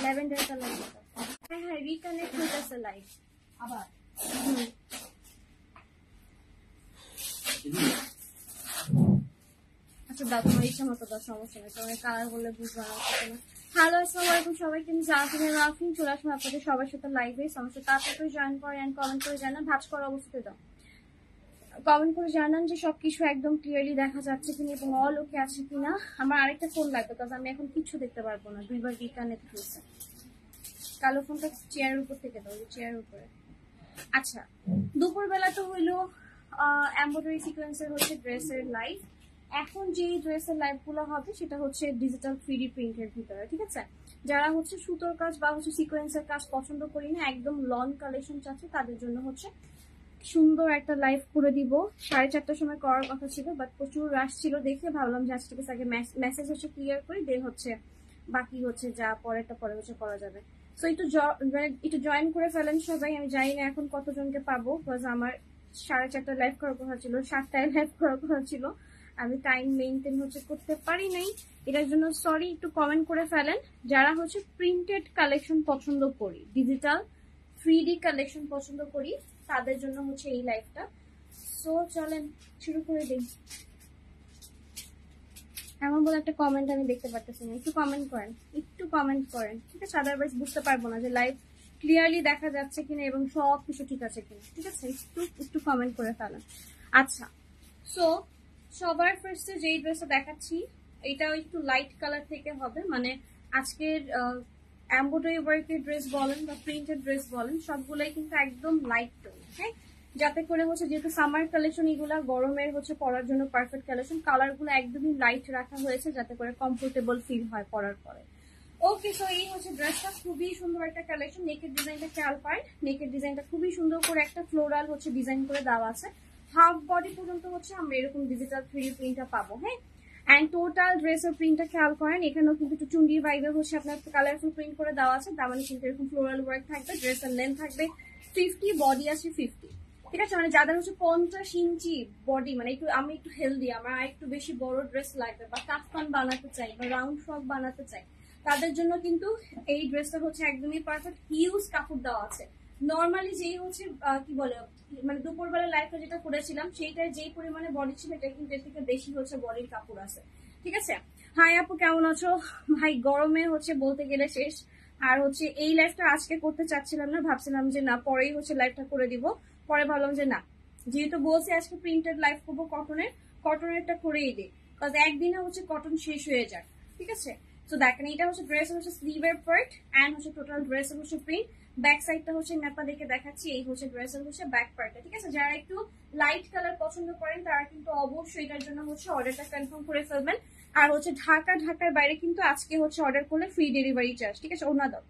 Lavender colour. হ্যাঁ হ্যাঁ reconnect হইতেছে লাইভ আবার। আচ্ছা দাও তোমার ইচ্ছা মতো দাও, সমস্যা নেই, তোমার কালার বললে বুঝবা না। হ্যালো আসসালামু আলাইকুম সবাইকে, আমি জাফিনা রাফিন চলে আসলাম আপনাদের সবার সাথে লাইভে। সমস্যা তাড়াতাড়ি করে জয়েন করে অ্যান্ড কমেন্ট করে জানান, ভাজ করা অবস্থাতে দাও, কমেন্ট করে জানান যে সবকিছু একদম ক্লিয়ারলি দেখা যাচ্ছে কিনা এবং অল ওকে আছে কিনা। আমার আরেকটা ফোন লাগবে কারণ আমি এখন কিছু দেখতে পারবো না, দুইবার রিকানেক্ট হয়েছে। কালো ফোনটা চেয়ারের উপর থেকে দাও, চেয়ারের উপরে। আচ্ছা দুপুরবেলা তো হইলো এমব্রয়ডারি সিকোয়েন্সের হচ্ছে ড্রেসের লাইভ। এখন যে ড্রেসের লাইভ গুলো হবে সেটা হচ্ছে ডিজিটাল 3D প্রিন্টের ভিতরে, ঠিক আছে। যারা হচ্ছে সুতোর কাজ বা হচ্ছে সিকোয়েন্সের কাজ পছন্দ করি না, একদম লং কালেকশন চাচ্ছে, তাদের জন্য হচ্ছে সুন্দর একটা লাইভ করে দিব। 4:30টার সময় করার কথা ছিল, বাট প্রচুর রাশ ছিল দেখে ভাবলাম যে আজকে আগে মেসেজ হচ্ছে ক্লিয়ার করি, দেন হচ্ছে বাকি হচ্ছে যা পরেরটা পরে হচ্ছে করা যাবে। সো একটু জয়েন করে ফেলেন সবাই। আমি জানি না এখন কতজনকে পাবো, বিকজ আমার 4:30 লাইভ করার কথা ছিল, 7টায় লাইভ করার কথা ছিল, আমি টাইম মেনটেন হচ্ছে করতে পারি নাই, এটার জন্য সরি। একটু কমেন্ট করে ফেলেন যারা হচ্ছে প্রিন্টেড কালেকশন পছন্দ করি, ডিজিটাল 3D কালেকশন পছন্দ করি, তাদের জন্য হচ্ছে এই লাইভটা। সো চলেন শুরু করে দিই। এমন বলে একটা কমেন্ট আমি দেখতে পারতেছি না, একটু কমেন্ট করেন, একটু কমেন্ট করেন, ঠিক আছে। আদারওয়াইজ বুঝতে পারবো না যে লাইভ ক্লিয়ারলি দেখা যাচ্ছে কিনা এবং সব কিছু ঠিক আছে কিনা, ঠিক আছে। একটু কমেন্ট করে ফেলেন। আচ্ছা সো সবার ফার্স্টে যেই ড্রেসটা দেখাচ্ছি এটাও একটু লাইট কালার থেকে হবে, মানে আজকের এমব্রয়ডারি ওয়ার্কের ড্রেস বলেন বা প্রিন্টেড ড্রেস বলেন সবগুলাই কিন্তু একদম লাইট টোন, হ্যাঁ। যাতে করে হচ্ছে যেহেতু সামার কালেকশন, এগুলা গরমের হচ্ছে পরার জন্য পারফেক্ট কালেকশন, কালারগুলো একদমই লাইট রাখা হয়েছে যাতে করে কমফোর্টেবল ফিল হয় পরার পরে। ওকে সো এই হচ্ছে ড্রেসটা, খুবই সুন্দর একটা কালেকশন। নেকের ডিজাইনটা খেয়াল করেন, নেকের ডিজাইনটা খুবই সুন্দর করে একটা ফ্লোরাল হচ্ছে ডিজাইন করে দেওয়া আছে। হাফ বডি পর্যন্ত হচ্ছে আমরা এরকম ডিজিটাল 3D প্রিন্টটা পাবো, হ্যাঁ। অ্যান্ড টোটাল ড্রেসের প্রিন্টটা খেয়াল করেন, এখানেও কিন্তু একটু চুন্ডি ভাইবে হচ্ছে আপনার কালারফুল প্রিন্ট করে দেওয়া আছে। দামানে কিন্তু এরকম ফ্লোরাল ওয়ার্ক থাকবে, ড্রেসের লেন্থ থাকবে 50, বডি আছে 50, ঠিক আছে। মানে যাদের হচ্ছে 50 ইঞ্চি বডি, মানে আমি একটু হেলদি, আমার একটু বেশি বড় ড্রেস লাগবে বা কাফতান বানাতে চাই বা রাউন্ড ফ্রক বানাতে চাই, তাদের জন্য কিন্তু এই ড্রেসটা হচ্ছে একদমই পারফেক্ট। হিউজ কাপড় দেওয়া আছে। নর্মালি যেই হচ্ছে কি বলে, মানে দুপুরবেলা লাইফে যেটা করেছিলাম সেইটার যেই পরিমাণে বডি ছিল এটা কিন্তু এর থেকে বেশি হচ্ছে বডির কাপড় আছে, ঠিক আছে। হাই আপু কেমন আছো? ভাই গরমে হচ্ছে বলতে গেলে শেষ। আর হচ্ছে এই লাইফটা আজকে করতে চাচ্ছিলাম না, ভাবছিলাম যে না পরেই হচ্ছে লাইফটা করে দিব, পরে ভাবলাম যে না, যেহেতু বলছি আজকে প্রিন্টেড লাইফ করবো কটনেরটা করেই দিই, কারণ একদিনে হচ্ছে কটন শেষ হয়ে যায়, ঠিক আছে। তো দেখেন এটা হচ্ছে ড্রেস হচ্ছে স্লিভের পার্ট অ্যান্ড হচ্ছে টোটাল ড্রেসের হচ্ছে প্রিন্ট। ব্যাক সাইডটা হচ্ছে ন্যাপা দেখে দেখাচ্ছি, এই হচ্ছে ড্রেসের হচ্ছে ব্যাক পার্টটা, ঠিক আছে। যারা একটু লাইট কালার পছন্দ করেন তারা কিন্তু অবশ্যই এটার জন্য হচ্ছে অর্ডারটা কনফার্ম করে ফেলবেন। আর হচ্ছে ঢাকার বাইরে কিন্তু আজকে হচ্ছে অর্ডার করলে ফ্রি ডেলিভারি চার্জ, ঠিক আছে। ওনা দাও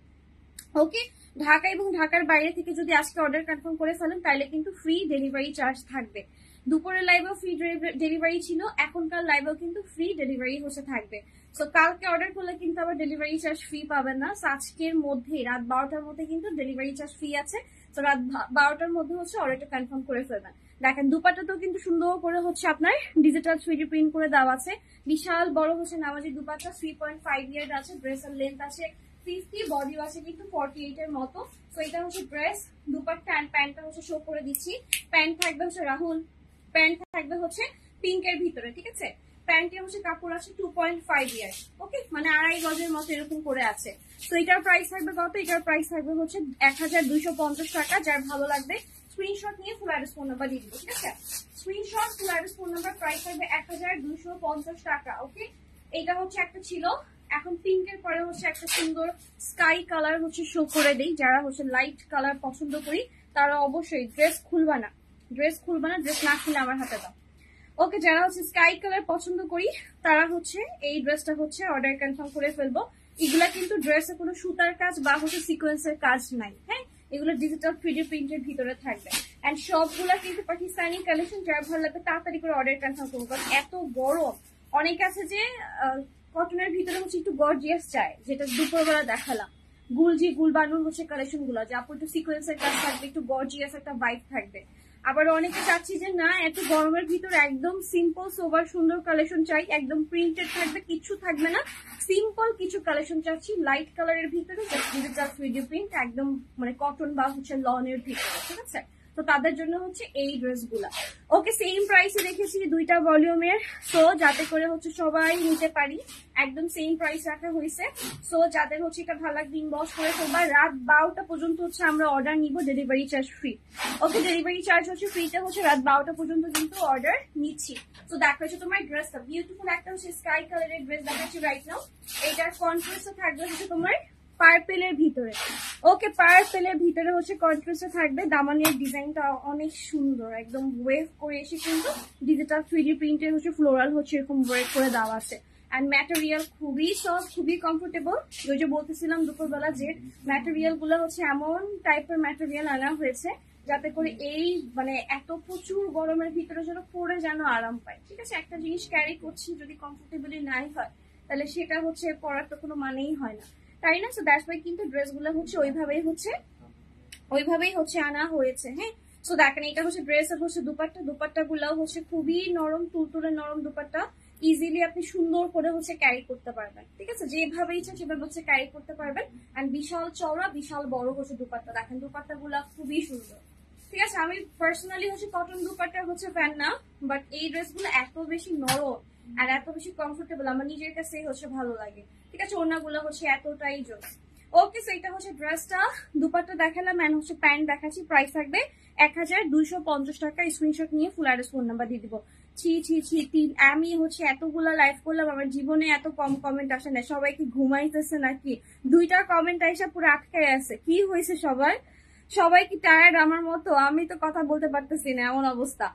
ওকে। ঢাকা এবং ঢাকার বাইরে থেকে যদি আজকে অর্ডার কনফার্ম করে ফেলেন তাহলে কিন্তু ফ্রি ডেলিভারি চার্জ থাকবে। দুপুরের লাইভেও ফ্রি ডেলিভারি ছিল, এখনকার লাইভেও কিন্তু ফ্রি ডেলিভারি হচ্ছে থাকবে। সো কালকে অর্ডার করলে কিন্তু আবার ডেলিভারি চার্জ ফ্রি পাবেন না। আজকের মধ্যে রাত 12টার মধ্যে কিন্তু ডেলিভারি চার্জ ফ্রি আছে। তো রাত 12টার মধ্যে হচ্ছে অর্ডারটা কনফার্ম করে ফেলবেন। দেখেন দুপাট্টাতেও কিন্তু সুন্দর করে হচ্ছে আপনার ডিজিটাল 3D প্রিন্ট করে দেওয়া আছে। বিশাল বড় হচ্ছে নামাজি দুপাট্টা, 3.5 ইয়ার্ড আছে, ড্রেসের লেন্থ আছে 50, বডি আছে কিন্তু 48 এর মতো। তো এটা হচ্ছে ড্রেস, দুপাট্টা অ্যান্ড প্যান্টটা হচ্ছে শো করে দিচ্ছি। প্যান্ট থাকবে হচ্ছে রাহুল, প্যান্ট থাকবে হচ্ছে পিঙ্কের ভিতরে, ঠিক আছে। প্যান্টে হচ্ছে কাপড় আছে 2.5 ইয়ার, ওকে, মানে 2.5 গজের মতো এরকম করে আছে। তো এটার প্রাইস থাকবে কত? এটার প্রাইস থাকবে হচ্ছে 1250 টাকা। যার ভালো লাগবে স্ক্রিনশট নিয়ে ফুল অ্যাড্রেস ফোন নাম্বার দিয়ে দিবো, ঠিক আছে। Screenshot full address phone number, price থাকবে 1250 টাকা, ওকে। এটা হচ্ছে একটা ছিল। এখন পিঙ্কের পরে হচ্ছে একটা সুন্দর স্কাই কালার হচ্ছে শো করে দিই। যারা হচ্ছে লাইট কালার পছন্দ করি তারা অবশ্যই ড্রেস খুলবা না, ড্রেস না খুলে আমার হাতে দাও, ওকে। যারা হচ্ছে স্কাই কালার পছন্দ করি তারা হচ্ছে এই ড্রেসটা হচ্ছে অর্ডার কনফার্ম করে ফেলবো। এগুলা কিন্তু ড্রেসে কোনো সুতার কাজ বা হচ্ছে সিকোয়েন্সের কাজ নাই, হ্যাঁ। এগুলো ডিজিটাল 3D প্রিন্টের ভিতরে থাকবে এন্ড সবগুলা কিন্তু পাকিস্তানি কালেকশন। যার ভালো লাগবে তাড়াতাড়ি করে অর্ডার কনফার্ম করবো, কারণ এত গরম। অনেক আছে যে কটনের ভিতরে হচ্ছে একটু গর্জিয়াস চায়, যেটা দুপুরবেলা দেখালাম। গুলবানুর হচ্ছে কালেকশন গুলো যে আপু একটু সিকোয়েন্সের কাজ থাকবে, একটু গর্জিয়াস একটা ভাইব থাকবে। আবার অনেকে চাচ্ছি যে না এত গরমের ভিতরে একদম সিম্পল সোবার সুন্দর কালেকশন চাই, একদম প্রিন্টেড থাকবে, কিছু থাকবে না, সিম্পল কিছু কালেকশন চাচ্ছি লাইট কালারের ভিতরে, জাস্ট ভিডিও প্রিন্ট, একদম মানে কটন বা হচ্ছে লনের ভিতরে, ঠিক আছে? তো তাদের জন্য হচ্ছে এই ড্রেসগুলা। ওকে, সেম প্রাইসে রেখেছি দুইটা ভলিউমের, সো যাতে করে হচ্ছে সবাই নিতে পারি, একদম সেম প্রাইস রাখা হয়েছে। সো যাদের হচ্ছে এটা ভালো লাগবে ইনবক্স করে ফেলবা। রাত 12টা পর্যন্ত হচ্ছে আমরা অর্ডার নিব, ডেলিভারি চার্জ ফ্রি। ওকে, ডেলিভারি চার্জ হচ্ছে ফ্রিতে হচ্ছে রাত 12টা পর্যন্ত কিন্তু অর্ডার নিচ্ছি। তো দেখো হচ্ছে তোমার ড্রেসটা বিউটিফুল একটা হচ্ছে স্কাই কালারের ড্রেস দেখাচ্ছি রাইট নাও। এটার কন্ট্রাস্টে থাকবে হচ্ছে তোমার পার্পেলের ভিতরে। ওকে, পার্পেলের ভিতরে হচ্ছে কন্ট্রাস্টে থাকবে, দামানের ডিজাইনটা অনেক সুন্দর, একদম ওয়েভ করে এসে কিন্তু ডিজিটাল 3D প্রিন্টের হচ্ছে ফ্লোরাল হচ্ছে এরকম ওয়েভ করে দেওয়া আছে। অ্যান্ড ম্যাটেরিয়াল খুবই সফট, খুবই কমফোর্টেবল। ওই যে বলতেছিলাম দুপুরবেলা যে ম্যাটেরিয়াল গুলো হচ্ছে এমন টাইপের ম্যাটেরিয়াল আনা হয়েছে যাতে করে এই মানে এত প্রচুর গরমের ভিতরে যেন পরে যেন আরাম পায়, ঠিক আছে? একটা জিনিস ক্যারি করছি যদি কমফোর্টেবলি নাই হয় তাহলে সেটা হচ্ছে পরার তো কোনো মানেই হয় না, তাই না? সো দ্যাটস ওয়াই কিন্তু ড্রেসগুলো হচ্ছে ওইভাবেই হচ্ছে আনা হয়েছে। হ্যাঁ, সো দেখেন এটা হচ্ছে ড্রেস আর হচ্ছে দুপাট্টা, দুপাট্টা গুলো হচ্ছে খুবই নরম, তুলতুলে নরম দুপাট্টা, ইজিলি আপনি সুন্দর করে হচ্ছে ক্যারি করতে পারবেন, ঠিক আছে? যেভাবে ইচ্ছা সেভাবে হচ্ছে ক্যারি করতে পারবেন। এন্ড বিশাল চওড়া, বিশাল বড় হচ্ছে দুপাট্টা, দেখেন দুপাট্টা গুলা খুবই সুন্দর, ঠিক আছে? আমি পার্সোনালি হচ্ছে কটন দুপাট্টার হচ্ছে ফ্যান না, বাট এই ড্রেসগুলো এত বেশি নরম আর এত বেশি কমফোর্টেবল আমার নিজের কাছেই হচ্ছে ভালো লাগে, ঠিক আছে? ওনাগুলো হচ্ছে এতটাই জোস। ওকে, সো এটা হচ্ছে ড্রেসটা, দুপাট্টা দেখালাম এন্ড হচ্ছে প্যান্ট দেখাচ্ছি। প্রাইস থাকবে 1250 টাকা। স্ক্রিনশট নিয়ে ফুল অ্যাড্রেস ফোন নাম্বার দিয়ে দিব। আমি হচ্ছে এতগুলা লাইভ করলাম, আমার জীবনে এত কম কমেন্ট আসে না। সবাই কি ঘুমাইতেছে নাকি? দুইটা কমেন্ট আইসা পুরো আটকায় আছে, কি হয়েছে সবাই কি টায়ার্ড আমার মতো? আমি তো কথা বলতে পারতেছি না, এমন অবস্থা।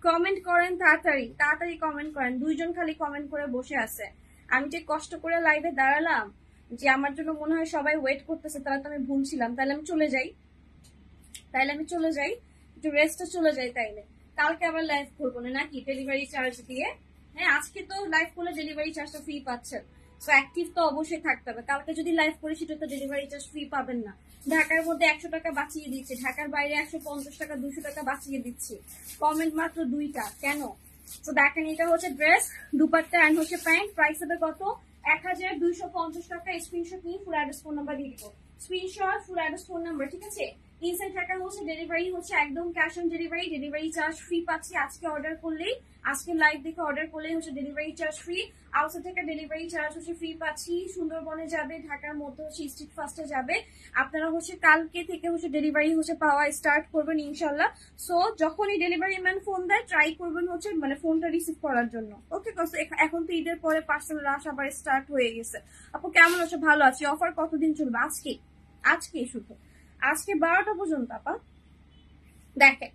কমেন্ট করেন তাড়াতাড়ি, তাড়াতাড়ি কমেন্ট করেন। দুইজন খালি কমেন্ট করে বসে আছে। আমি যে কষ্ট করে লাইভে দাঁড়ালাম, যে আমার জন্য মনে হয় সবাই ওয়েট করতেছে, তাহলে তো আমি ভুলছিলাম। তাহলে আমি চলে যাই, একটু রেস্টে চলে যাই। তাইলে কালকে আবার লাইভ করবো না নাকি ডেলিভারি চার্জ দিয়ে? হ্যাঁ, আজকে তো লাইভ করলে ডেলিভারি চার্জটা ফ্রি পাচ্ছেন, সো অ্যাক্টিভ তো অবশ্যই থাকতে হবে। কালকে যদি লাইভ করি সেটা তো ডেলিভারি চার্জ ফ্রি পাবেন না। ঢাকার মধ্যে 100 টাকা বাঁচিয়ে দিচ্ছি, ঢাকার বাইরে 150 টাকা 200 টাকা বাঁচিয়ে দিচ্ছি। কমেন্ট মাত্র 2টা, কেন? তো দেখেন এটা হচ্ছে ড্রেস, দুপাট্টা এন্ড হচ্ছে প্যান্ট। প্রাইস হবে কত? 1250 টাকা। স্ক্রিনশট নিয়ে ফুল অ্যাড্রেস ফোন নাম্বার দিয়ে দিব। Screenshot, full address phone number, ঠিক আছে? ইনসাইড টাকা হচ্ছে ডেলিভারি হচ্ছে একদম cash on delivery, delivery charge free পাচ্ছি। আজকে অর্ডার করলেই, আজকে লাইভ দেখে অর্ডার করলেই হচ্ছে ডেলিভারি চার্জ ফ্রি। আউটসাইড থেকে ডেলিভারি চার্জ হচ্ছে ফ্রি পাচ্ছি। সুন্দরবনে যাবে, ঢাকার মধ্যে হচ্ছে স্ট্রিট ফাস্টে যাবে। আপনারা হচ্ছে কালকে থেকে হচ্ছে ডেলিভারি হচ্ছে পাওয়া স্টার্ট করবেন ইনশাল্লাহ। সো যখনই ডেলিভারি ম্যান ফোন দেয় ট্রাই করবেন হচ্ছে মানে ফোনটা রিসিভ করার জন্য। ওকে, এখন তো ঈদের পরে পার্সেল রাশ আবার স্টার্ট হয়ে গেছে। আপু কেমন আছে? ভালো আছি। অফার কতদিন চলবে? আজকে শুধু আজকে 12টা পর্যন্ত। আপা দেখেন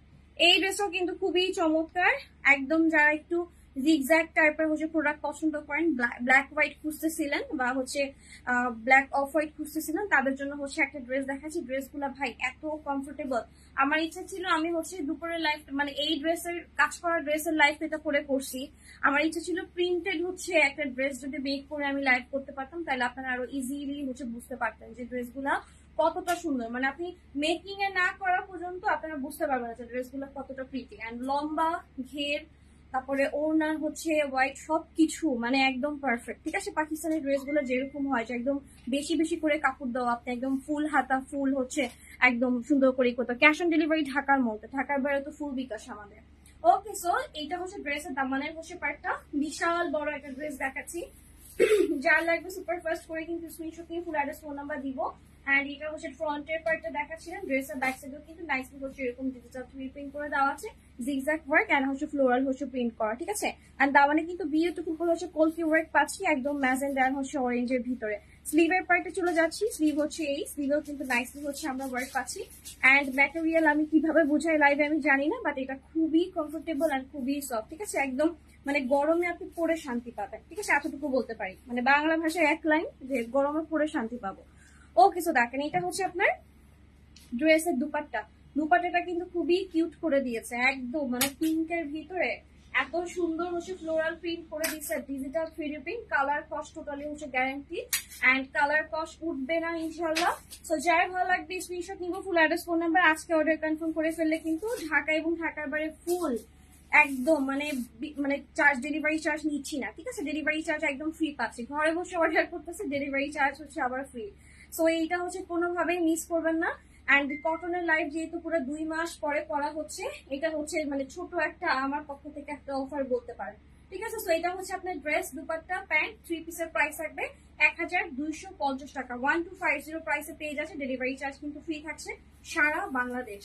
এই ড্রেসও কিন্তু খুবই চমৎকার, একদম যারা একটু জিগজ্যাগ টাইপের হচ্ছে প্রোডাক্ট পছন্দ করেন, ব্ল্যাক হোয়াইট খুঁজতেছিলেন বা হচ্ছে ব্ল্যাক অফ হোয়াইট খুঁজতেছিলেন, তাদের জন্য হচ্ছে একটা ড্রেস দেখাচ্ছি। ড্রেসগুলো ভাই এত কমফোর্টেবল। আমার ইচ্ছা ছিল আমি হচ্ছে দুপুরের লাইফ মানে এই ড্রেসের কাজ করা ড্রেসের লাইফ এটা করে করছি। আমার ইচ্ছা ছিল প্রিন্টেড হচ্ছে একটা ড্রেস যদি মেক করে আমি লাইভ করতে পারতাম, তাহলে আপনারা আরো ইজিলি হচ্ছে বুঝতে পারতেন যে ড্রেসগুলা কতটা সুন্দর। মানে আপনি মেকিং এ না করা পর্যন্ত আপনারা বুঝতে পারবেন যে ড্রেসগুলো কতটা প্রিটি। এন্ড লম্বা ঘের, তারপরে ওড়না হচ্ছে হোয়াইট, সবকিছু মানে একদম পারফেক্ট, ঠিক আছে? পাকিস্তানি ড্রেসগুলো যেরকম হয় যে একদম বেশি বেশি করে কাপড় দেওয়া, আপনি একদম ফুল হাতা ফুল হচ্ছে একদম সুন্দর করে করতে। ক্যাশ অন ডেলিভারি ঢাকার মধ্যে, ঢাকার বাইরে তো ফুল বিকাশ আমাদের। ওকে, সো এইটা হচ্ছে ড্রেসের দাম, মানে হচ্ছে পার্টটা বিশাল বড় একটা ড্রেস দেখাচ্ছি। যার লাগবে সুপার ফাস্ট করে কিন্তু স্ক্রিনশট নিয়ে ফুল অ্যাড্রেস ফোন নাম্বার দিব। এন্ড এটা হচ্ছে ফ্রন্টের পার্টটা দেখাচ্ছিলেন, ড্রেসের ব্যাক সাইডেও কিন্তু নাইসলি হচ্ছে এরকম ডিজিটাল প্রিন্ট করে দেওয়া আছে, জিগজ্যাগ ওয়ার্ক এন্ড হচ্ছে ফ্লোরাল হচ্ছে প্রিন্ট করা, ঠিক আছে? এন্ড দামানে কিন্তু বিউটিফুল করে হচ্ছে কলকি ওয়ার্ক পাচ্ছি একদম ম্যাজেন্ডা এন্ড হচ্ছে অরেঞ্জের ভিতরে। স্লিভের পার্টে চলে যাচ্ছি, স্লিভ হচ্ছে এই, স্লিভেও কিন্তু নাইসলি হচ্ছে আমরা ওয়ার্ক পাচ্ছি। এন্ড ম্যাটেরিয়াল আমি কিভাবে বোঝাই লাইভে আমি জানি না, বাট এটা খুবই কমফোর্টেবল এন্ড খুবই সফট, ঠিক আছে? একদম মানে গরমে আপনি পরে শান্তি পাবেন, ঠিক আছে? এতটুকু বলতে পারি, মানে বাংলা ভাষায় এক লাইন যে গরমে পরে শান্তি পাবো। ওকে, সো দেখেন এটা হচ্ছে আপনার ড্রেসের দুপাট্টাটা কিন্তু খুবই কিউট করে দিয়েছে, একদম মানে পিঙ্কের ভিতরে এত সুন্দর হচ্ছে ফ্লোরাল প্রিন্ট করে দিচ্ছে, digital 3D print, colour cost totally হচ্ছে গ্যারান্টি এন্ড কালার কস্ট উঠবে না ইনশাআল্লাহ। সো যার ভালো লাগবে স্ক্রিনশট নিব, ফুল অ্যাড্রেস ফোন নাম্বার, আজকে অর্ডার কনফার্ম করে ফেললে কিন্তু ঢাকা এবং ঢাকার বাইরে ফুল একদম মানে চার্জ, ডেলিভারি চার্জ নিচ্ছি না, ঠিক আছে? ডেলিভারি চার্জ একদম ফ্রি পাচ্ছি, ঘরে বসে অর্ডার করতেছে, ডেলিভারি চার্জ হচ্ছে আবার ফ্রি। সো এইটা হচ্ছে কোনোভাবেই মিস করবেন না। অ্যান্ড কটনের লাইভ যেহেতু পুরো 2 মাস পরে করা হচ্ছে, এটা হচ্ছে মানে ছোট একটা আমার পক্ষ থেকে একটা অফার বলতে পারেন, ঠিক আছে? সো এটা হচ্ছে আপনার ড্রেস, দুপাট্টা, প্যান্ট, 3 পিসের প্রাইস থাকবে 1250 টাকা, 1250 প্রাইসে পেয়ে যাচ্ছে, ডেলিভারি চার্জ কিন্তু ফ্রি থাকছে সারা বাংলাদেশ।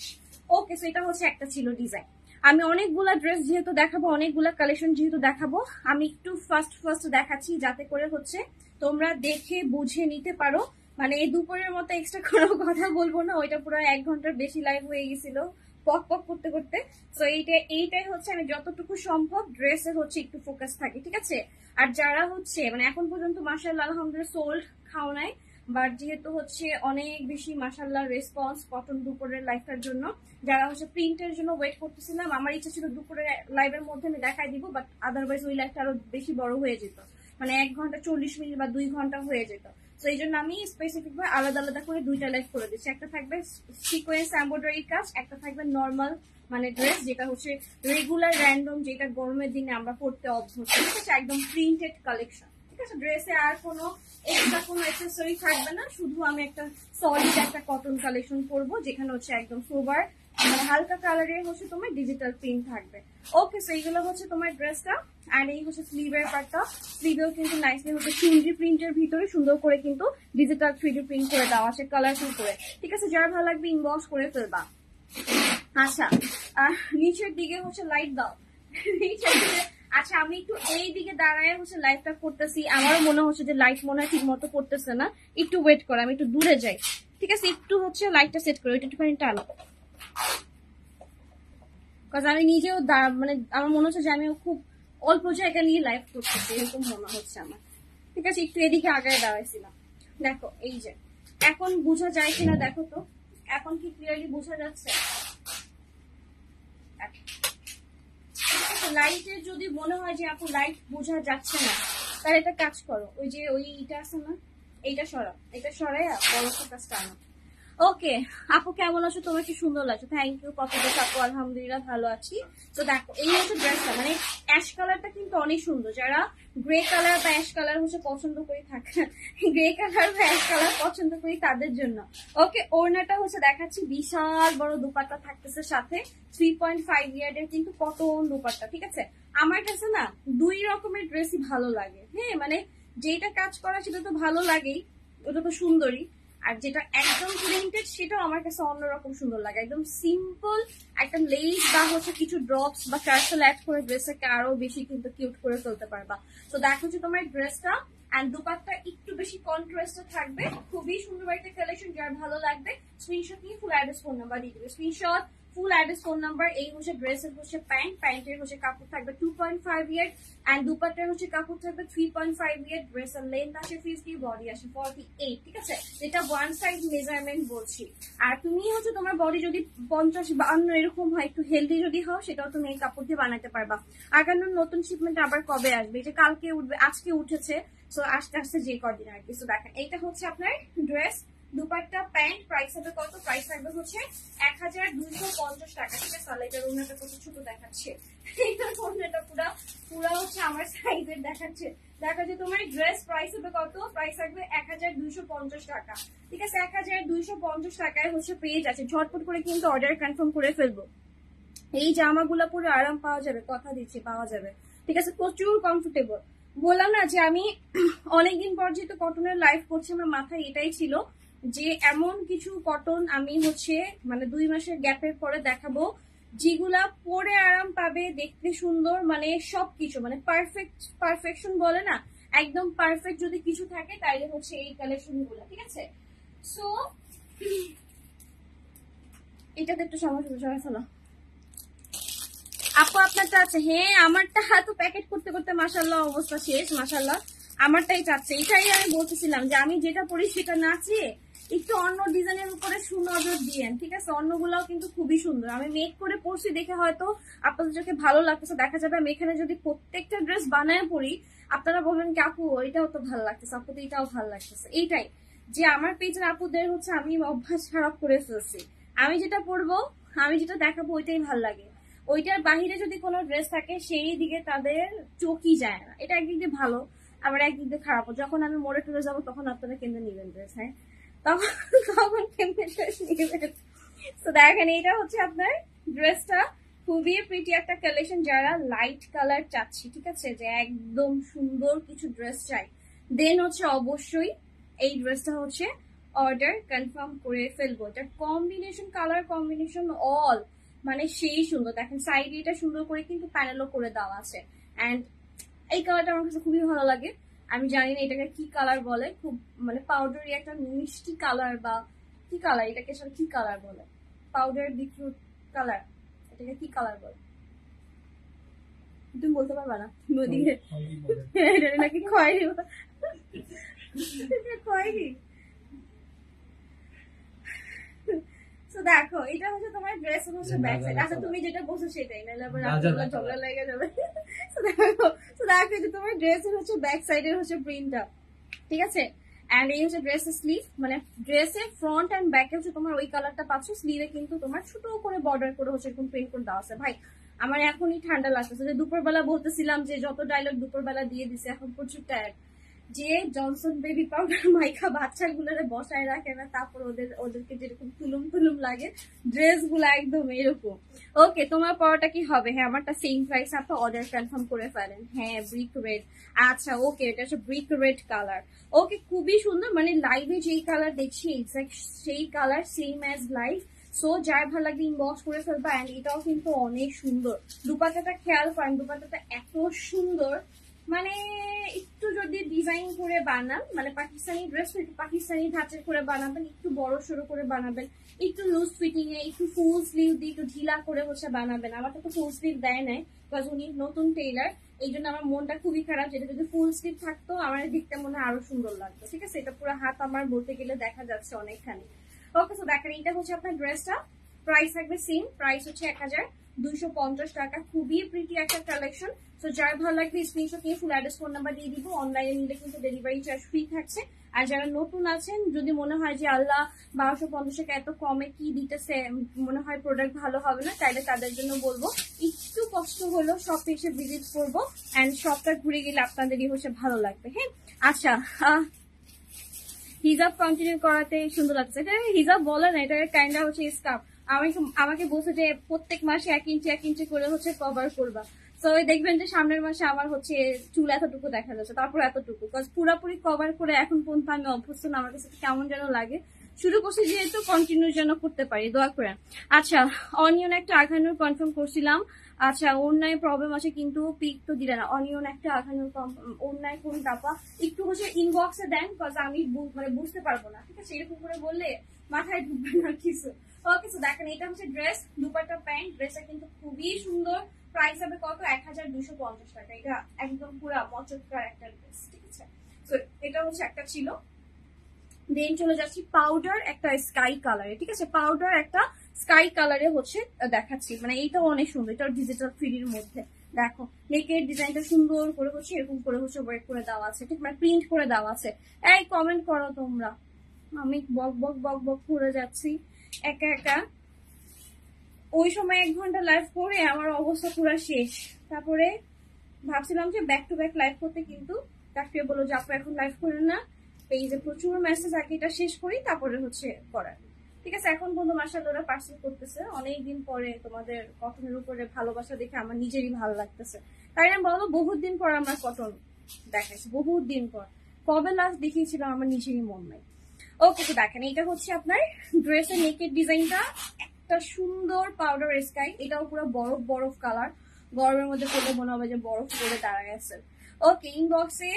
ওকে, সো এটা হচ্ছে একটা ছিল ডিজাইন। আমি অনেকগুলা ড্রেস যেহেতু দেখাবো, অনেকগুলা কালেকশন যেহেতু দেখাবো, আমি একটু ফার্স্ট দেখাচ্ছি যাতে করে হচ্ছে তোমরা দেখে বুঝে নিতে পারো। মানে এই দুপুরের মতো এক্সট্রা কোনো কথা বলবো না, ওইটা পুরো 1 ঘন্টার বেশি লাইভ হয়ে গেছিল পক পক করতে করতে। তো এইটাই হচ্ছে আমি যতটুকু সম্ভব ড্রেসে হচ্ছে একটু ফোকাস থাকি, ঠিক আছে? আর যারা হচ্ছে মানে এখন পর্যন্ত মাশাআল্লাহ আলহামদুলিল্লাহ সোল্ড খাও নাই, বাট যেহেতু হচ্ছে অনেক বেশি মাশাআল্লাহ রেসপন্স কটন দুপুরের লাইভটার জন্য, যারা হচ্ছে প্রিন্টের জন্য ওয়েট করতেছিলাম, আমার ইচ্ছা ছিল দুপুরের লাইভের মধ্যে আমি দেখাই দিব, বাট আদারওয়াইজ ওই লাইভটা আরো বেশি বড় হয়ে যেত, মানে 1 ঘন্টা 40 মিনিট বা 2 ঘন্টা হয়ে যেত। তো এই জন্য আমি স্পেসিফিক ভাবে আলাদা আলাদা করে 2টা লাইভ করে দিচ্ছি, একটা থাকবে সিকোয়েন্স এমব্রয়ডারি কাজ, একটা থাকবে নর্মাল মানে ড্রেস যেটা হচ্ছে রেগুলার র্যান্ডম, যেটা গরমের দিনে আমরা পড়তে অভ্যস্ত, ঠিক আছে? একদম প্রিন্টেড কালেকশন, ঠিক আছে? ড্রেসে আর কোনো এক্সট্রা কোনো অ্যাকসেসরি থাকবে না, শুধু আমি একটা সলিড একটা কটন কালেকশন করবো যেখানে হচ্ছে একদম সোবার মানে হালকা কালারের হচ্ছে তোমার ডিজিটাল প্রিন্ট থাকবে। ওকে, সো এইগুলো হচ্ছে তোমার ড্রেসটা। আর এই হচ্ছে স্লিভের পার্টটা, স্লিভেও কিন্তু নাইসলি হচ্ছে 3D প্রিন্টের ভিতরে সুন্দর করে কিন্তু ডিজিটাল 3D প্রিন্ট করে দেওয়া আছে কালারফুল করে, ঠিক আছে? যার ভালো লাগবে ইনবক্স করে ফেলবা। আচ্ছা, নিচের দিকে হচ্ছে লাইট দাও, নিচের দিকে। আচ্ছা, আমি একটু এই দিকে দাঁড়ায় হচ্ছে লাইটটা করতেছি, আমারও মনে হচ্ছে যে লাইট মনে হয় ঠিক মতো করতেছে না, একটু ওয়েট করে আমি একটু দূরে যাই, ঠিক আছে? একটু হচ্ছে লাইটটা সেট করে ওইটা একটুখানি টানো, কারণ আমি নিজেও মানে আমার মনে হচ্ছে যে আমি খুব অল্প জায়গা নিয়ে লাইভ করতেছি এরকম মনে হচ্ছে আমার, ঠিক আছে? একটু এদিকে আগায় দাঁড়াইছিলাম। দেখো এই যে এখন বোঝা যায় কিনা দেখো তো, এখন কি ক্লিয়ারলি বোঝা যাচ্ছে? লাইটের যদি মনে হয় যে আপু লাইট বোঝা যাচ্ছে না, তাহলে একটা কাজ করো, ওই যে ওইটা আছে না, এইটা সরাও, এটা সরাই বড় ফোকাসটা আনো। ওকে আপু, কেমন আছো? তোমার কি সুন্দর লাগছে, থ্যাংক ইউ। কত বেশ আপু, আলহামদুলিল্লাহ ভালো আছি। তো দেখো এই হচ্ছে ড্রেসটা, মানে অ্যাশ কালারটা কিন্তু অনেক সুন্দর, যারা গ্রে কালার বা অ্যাশ কালার হচ্ছে পছন্দ করে থাকে, গ্রে কালার বা অ্যাশ কালার পছন্দ করি তাদের জন্য। ওকে, ওড়নাটা হচ্ছে দেখাচ্ছি, বিশাল বড় দুপাট্টা থাকতেছে সাথে, 3.5 ইয়ার্ডের কিন্তু কটন দুপাট্টা, ঠিক আছে? আমার কাছে না 2 রকমের ড্রেসই ভালো লাগে, হ্যাঁ, মানে যেটা কাজ করা সেটা তো ভালো লাগেই, ওটা তো সুন্দরী, আর যেটা একদম প্রিন্টেড সেটাও আমার কাছে অন্যরকম সুন্দর লাগে। একদম সিম্পল একটা লেস বা হচ্ছে কিছু ড্রপস বা টার্সেল অ্যাড করে ড্রেসটাকে আরো বেশি কিন্তু কিউট করে ফেলতে পারবা। তো দেখো যে তোমার ড্রেসটা এন্ড দুপাট্টা একটু বেশি কন্ট্রাস্টে থাকবে, খুবই সুন্দর একটা কালেকশন। যার ভালো লাগবে স্ক্রিনশট নিয়ে ফুল অ্যাড্রেস ফোন নাম্বার দিয়ে দিবে, screenshot full address phone number. এই হচ্ছে ড্রেসের হচ্ছে প্যান্ট, প্যান্টের হচ্ছে কাপড় থাকবে 2.5 ইয়ার এন্ড দুপাট্টার হচ্ছে কাপড় থাকবে 3.5 ইয়ার। ড্রেসের লেন্থ আসে 50, বডি আসে 48, ঠিক আছে? এটা ওয়ান সাইড মেজারমেন্ট বলছি। আর তুমি হচ্ছে তোমার বডি যদি 50-52 এরকম হয়, একটু হেলদি যদি হও, সেটাও তুমি এই কাপড় দিয়ে বানাতে পারবা। আগানোর নতুন শিপমেন্ট আবার কবে আসবে? যে কালকে উঠবে, আজকে উঠেছে, সো আস্তে আস্তে যে কদিন আর কি। সো দেখেন এইটা হচ্ছে আপনার ড্রেস, দুপাট্টা, প্যান্ট। প্রাইস হবে কত? প্রাইস থাকবে হচ্ছে 1250 টাকা, ঠিক আছে? তাহলে এটার ওড়নাটা কত ছোট দেখাচ্ছে, এইটার ওড়নাটা পুরা হচ্ছে আমার সাইজের দেখাচ্ছে। দেখা যায় তোমার ড্রেস প্রাইস হবে কত? প্রাইস থাকবে 1250 টাকা, ঠিক আছে? 1250 টাকায় হচ্ছে পেয়ে যাচ্ছে। ঝটপট করে কিন্তু অর্ডার কনফার্ম করে ফেলবো। এই জামাগুলো পরে আরাম পাওয়া যাবে, কথা দিচ্ছি পাওয়া যাবে, ঠিক আছে? প্রচুর কমফোর্টেবল। বললাম না যে আমি অনেকদিন পর যেহেতু কটনের লাইভ করছি, আমার মাথায় এটাই ছিল যে এমন কিছু কটন আমি হচ্ছে মানে 2 মাসের গ্যাপের পরে দেখাবো, যেগুলা পরে আরাম পাবে, দেখতে সুন্দর, মানে সবকিছু মানে পারফেকশন বলে না, একদম পারফেক্ট যদি কিছু থাকে তাইলে হচ্ছে এই কালেকশন গুলো, ঠিক আছে? সো এটাতে একটু সমস্যা হলো। আপু আপনারটা আছে? হ্যাঁ, আমারটা তো প্যাকেট করতে করতে মাশাআল্লাহ অবস্থা শেষ, মাশাআল্লাহ আমারটাই চাচ্ছে। এটাই আমি বলতেছিলাম যে আমি যেটা পড়ি সেটা না চেয়ে একটু অন্য ডিজাইনের উপরে সুনজর দিয়েন, ঠিক আছে? অন্যগুলাও কিন্তু খুবই সুন্দর, আমি মেক করে পরছি দেখে হয়তো আপনাদের চোখে ভালো লাগতেছে, দেখা যাবে আমি এখানে যদি প্রত্যেকটা ড্রেস বানায় পরি আপনারা বলবেন কি আপু এটাও তো ভালো লাগতেছে, আপু তো এটাও ভালো লাগতেছে। এইটাই যে আমার পেজের আপুদের হচ্ছে আমি অভ্যাস খারাপ করে ফেলছি, আমি যেটা পরবো আমি যেটা দেখাবো ওইটাই ভালো লাগে, ওইটার বাহিরে যদি কোনো ড্রেস থাকে সেই দিকে তাদের চোখই যায় না। এটা একদিক দিয়ে ভালো আবার একদিক দিয়ে খারাপ, যখন আমি মোড়ে টুরে যাবো তখন আপনারা কেমনে নিবেন ড্রেস, হ্যাঁ তখন তখন কেমনে ড্রেস নিবেন। তো দেখেন এটা হচ্ছে আপনার ড্রেসটা, খুবই প্রিটি একটা কালেকশন, যারা লাইট কালার চাচ্ছি, ঠিক আছে, যে একদম সুন্দর কিছু ড্রেস চাই, দেন হচ্ছে অবশ্যই এই ড্রেসটা হচ্ছে অর্ডার কনফার্ম করে ফেলবো। এটা কম্বিনেশন, কালার কম্বিনেশন অল মানে সেই সুন্দর। দেখেন সাইডে এটা সুন্দর করে কিন্তু প্যানেলও করে দেওয়া আছে, অ্যান্ড এই কালারটা আমার কাছে খুবই ভালো লাগে। আমি জানি না এটাকে কি কালার বলে, খুব মানে পাউডারি একটা মিষ্টি কালার, বা কি কালার এটাকে আসলে কি কালার বলে, পাউডার বিটরুট কালার, এটাকে কি কালার বলে তুমি বলতে পারবা না? নদীকে এটা নাকি খয়েরি খয়েরি। তো দেখো এটা হচ্ছে তোমার ড্রেস হচ্ছে ব্যাক সাইড, আচ্ছা তুমি যেটা বলছো সেটাই, নাহলে আবার ঝগড়া লেগে যাবে। তো দেখো এটা তোমার ড্রেসের হচ্ছে ব্যাক সাইডের হচ্ছে প্রিন্টটা, ঠিক আছে, এন্ড এই হচ্ছে ড্রেসের স্লিভ, মানে ড্রেসের ফ্রন্ট এন্ড ব্যাকে হচ্ছে তোমার ওই কালারটা পাচ্ছ, স্লিভে কিন্তু তোমার ছোট করে বর্ডার করে হচ্ছে এরকম প্রিন্ট করে দেওয়া আছে। ভাই আমার এখনই ঠান্ডা লাগতেছে, যে দুপুরবেলা বলতেছিলাম যে যত ডায়লগ দুপুরবেলা দিয়ে দিছে, এখন প্রচুর টায়ার্ড, যে জনসন বেবি পাউডার মাইখা বাচ্চাগুলোরে বসায় রাখে না, তারপর ওদেরকে যেরকম তুলুম তুলুম লাগে ড্রেস গুলো একদম এরকম। ওকে তোমার পরোটা কি হবে? হ্যাঁ আমারটা সেম প্রাইস, আপনি অর্ডার কনফার্ম করে ফেলেন। হ্যাঁ ব্রিক রেড, আচ্ছা ওকে এটা হচ্ছে ব্রিক রেড কালার। ওকে খুবই সুন্দর, মানে লাইভে যেই কালার দেখছি এক্সাক্ট সেই colour, same as live. So যার ভালো লাগবে ইনবক্স করে ফেলবা। এন্ড এটাও কিন্তু অনেক সুন্দর, দুপাট্টাটা খেয়াল করেন, দুপাট্টাটা এত সুন্দর, মানে একটু যদি ডিজাইন করে বানান, মানে পাকিস্তানি ড্রেস পাকিস্তানি ধাঁচের করে বানাবেন, একটু বড় সড়ো করে বানাবেন, একটু লুজ ফিটিং এ, একটু ফুল স্লিভ দিয়ে একটু ঢিলা করে হচ্ছে বানাবেন। আমার তো ফুল স্লিভ দেয় নাই, বিকজ উনি নতুন টেইলার, এই জন্য আমার মনটা খুবই খারাপ, যেটা যদি ফুল স্লিভ থাকতো আমার দেখতে মনে হয় আরো সুন্দর লাগতো, ঠিক আছে। এটা পুরো হাত আমার বলতে গেলে দেখা যাচ্ছে অনেকখানি। ওকে তো দেখেন এটা হচ্ছে আপনার ড্রেসটা, প্রাইস থাকবে সেম, প্রাইস হচ্ছে 1250 টাকা, খুবই প্রিটি একটা কালেকশন। তো যার ভালো লাগবে স্ক্রিনশট নিয়ে ফুল অ্যাড্রেস ফোন নাম্বার দিয়ে দিব, অনলাইনে নিলে কিন্তু ডেলিভারি চার্জ ফ্রি থাকছে। আর যারা নতুন আছেন যদি মনে হয় যে আল্লাহ 1250 টাকা এত কমে কি দিতেছে, মনে হয় প্রোডাক্ট ভালো হবে না, তাইলে তাদের জন্য বলবো একটু কষ্ট হলো শপে এসে ভিজিট করবো, অ্যান্ড শপটা ঘুরে গেলে আপনাদেরই হচ্ছে ভালো লাগবে। হ্যাঁ আচ্ছা হিজাব কন্টিনিউ করাতে সুন্দর লাগছে, এটা হিজাব বলে না, এটা কাইন্ডা হচ্ছে স্কার্ফ। আমাকে বলছে যে প্রত্যেক মাসে 1 ইঞ্চি করে হচ্ছে কভার করবা, তো দেখবেন যে সামনের মাসে আমার হচ্ছে চুল এতটুকু দেখা যাচ্ছে, তারপর এতটুকু, পুরোপুরি কভার করে এখন পর্যন্ত আমি অভ্যস্ত না, আমার কাছে কেমন যেন লাগে। শুরু করছি যেহেতু কন্টিনিউ যেন করতে পারি, দোয়া করেন। আচ্ছা অনিয়ন একটা আঘানোর কনফার্ম করছিলাম, আচ্ছা অন্যায় প্রবলেম আছে কিন্তু পিক তো দিলে না, অনিয়ন একটা আঘানোর অন্যায় কোন টাপা একটু হচ্ছে ইনবক্সে দেন, বিকজ আমি মানে বুঝতে পারবো না, ঠিক আছে, এরকম করে বললে মাথায় ঢুকবে না কিছু। ওকে সো দেখেন এটা হচ্ছে ড্রেস, দুপাট্টা প্যান্ট, ড্রেসটা কিন্তু খুবই সুন্দর, প্রাইস হবে কত 1250 টাকা, এটা একদম পুরো মচৎকার একটা ড্রেস, ঠিক আছে। তো এটা হচ্ছে একটা ছিল, দেন চলে যাচ্ছি পাউডার একটা স্কাই কালারে, ঠিক আছে, পাউডার একটা স্কাই কালারে হচ্ছে দেখাচ্ছি, মানে এইটাও অনেক সুন্দর, এটা ডিজিটাল ফ্রির মধ্যে। দেখো নেকের ডিজাইনটা সুন্দর করে হচ্ছে এরকম করে হচ্ছে ওয়ার্ক করে দেওয়া আছে, ঠিক মানে প্রিন্ট করে দেওয়া আছে। এই কমেন্ট করো তোমরা, আমি বক বক বক বক করে যাচ্ছি একা একা। ওই সময় 1 ঘন্টা লাইভ করে আমার অবস্থা পুরো শেষ, তারপরে ভাবছিলাম যে ব্যাক টু ব্যাক লাইভ করতে, কিন্তু ডাক্তার বললো যে আপু এখন লাইভ করেন না, পেজে প্রচুর মেসেজ, আগে এটা শেষ করি তারপরে হচ্ছে করার, ঠিক আছে। এখন বন্ধু মাশাআল্লাহ ওরা পার্সেল করতেছে, অনেকদিন পরে তোমাদের কটনের উপরে ভালোবাসা দেখে আমার নিজেরই ভালো লাগতেছে। তাই আমি বলবো বহুত দিন পর আমরা কটন দেখাইছি, বহুত দিন পর, কবে লাস্ট দেখিয়েছিলাম আমার নিজেরই মন নাই। ওকে তো দেখেন এটা হচ্ছে আপনার ড্রেসের নেকের ডিজাইনটা, একটা সুন্দর পাউডার স্কাই, এটাও পুরো বরফ বরফ কালার, গরমের মধ্যে পড়লে মনে হবে যে বরফ পরে দাঁড়ায় গেছে। ওকে ইনবক্সে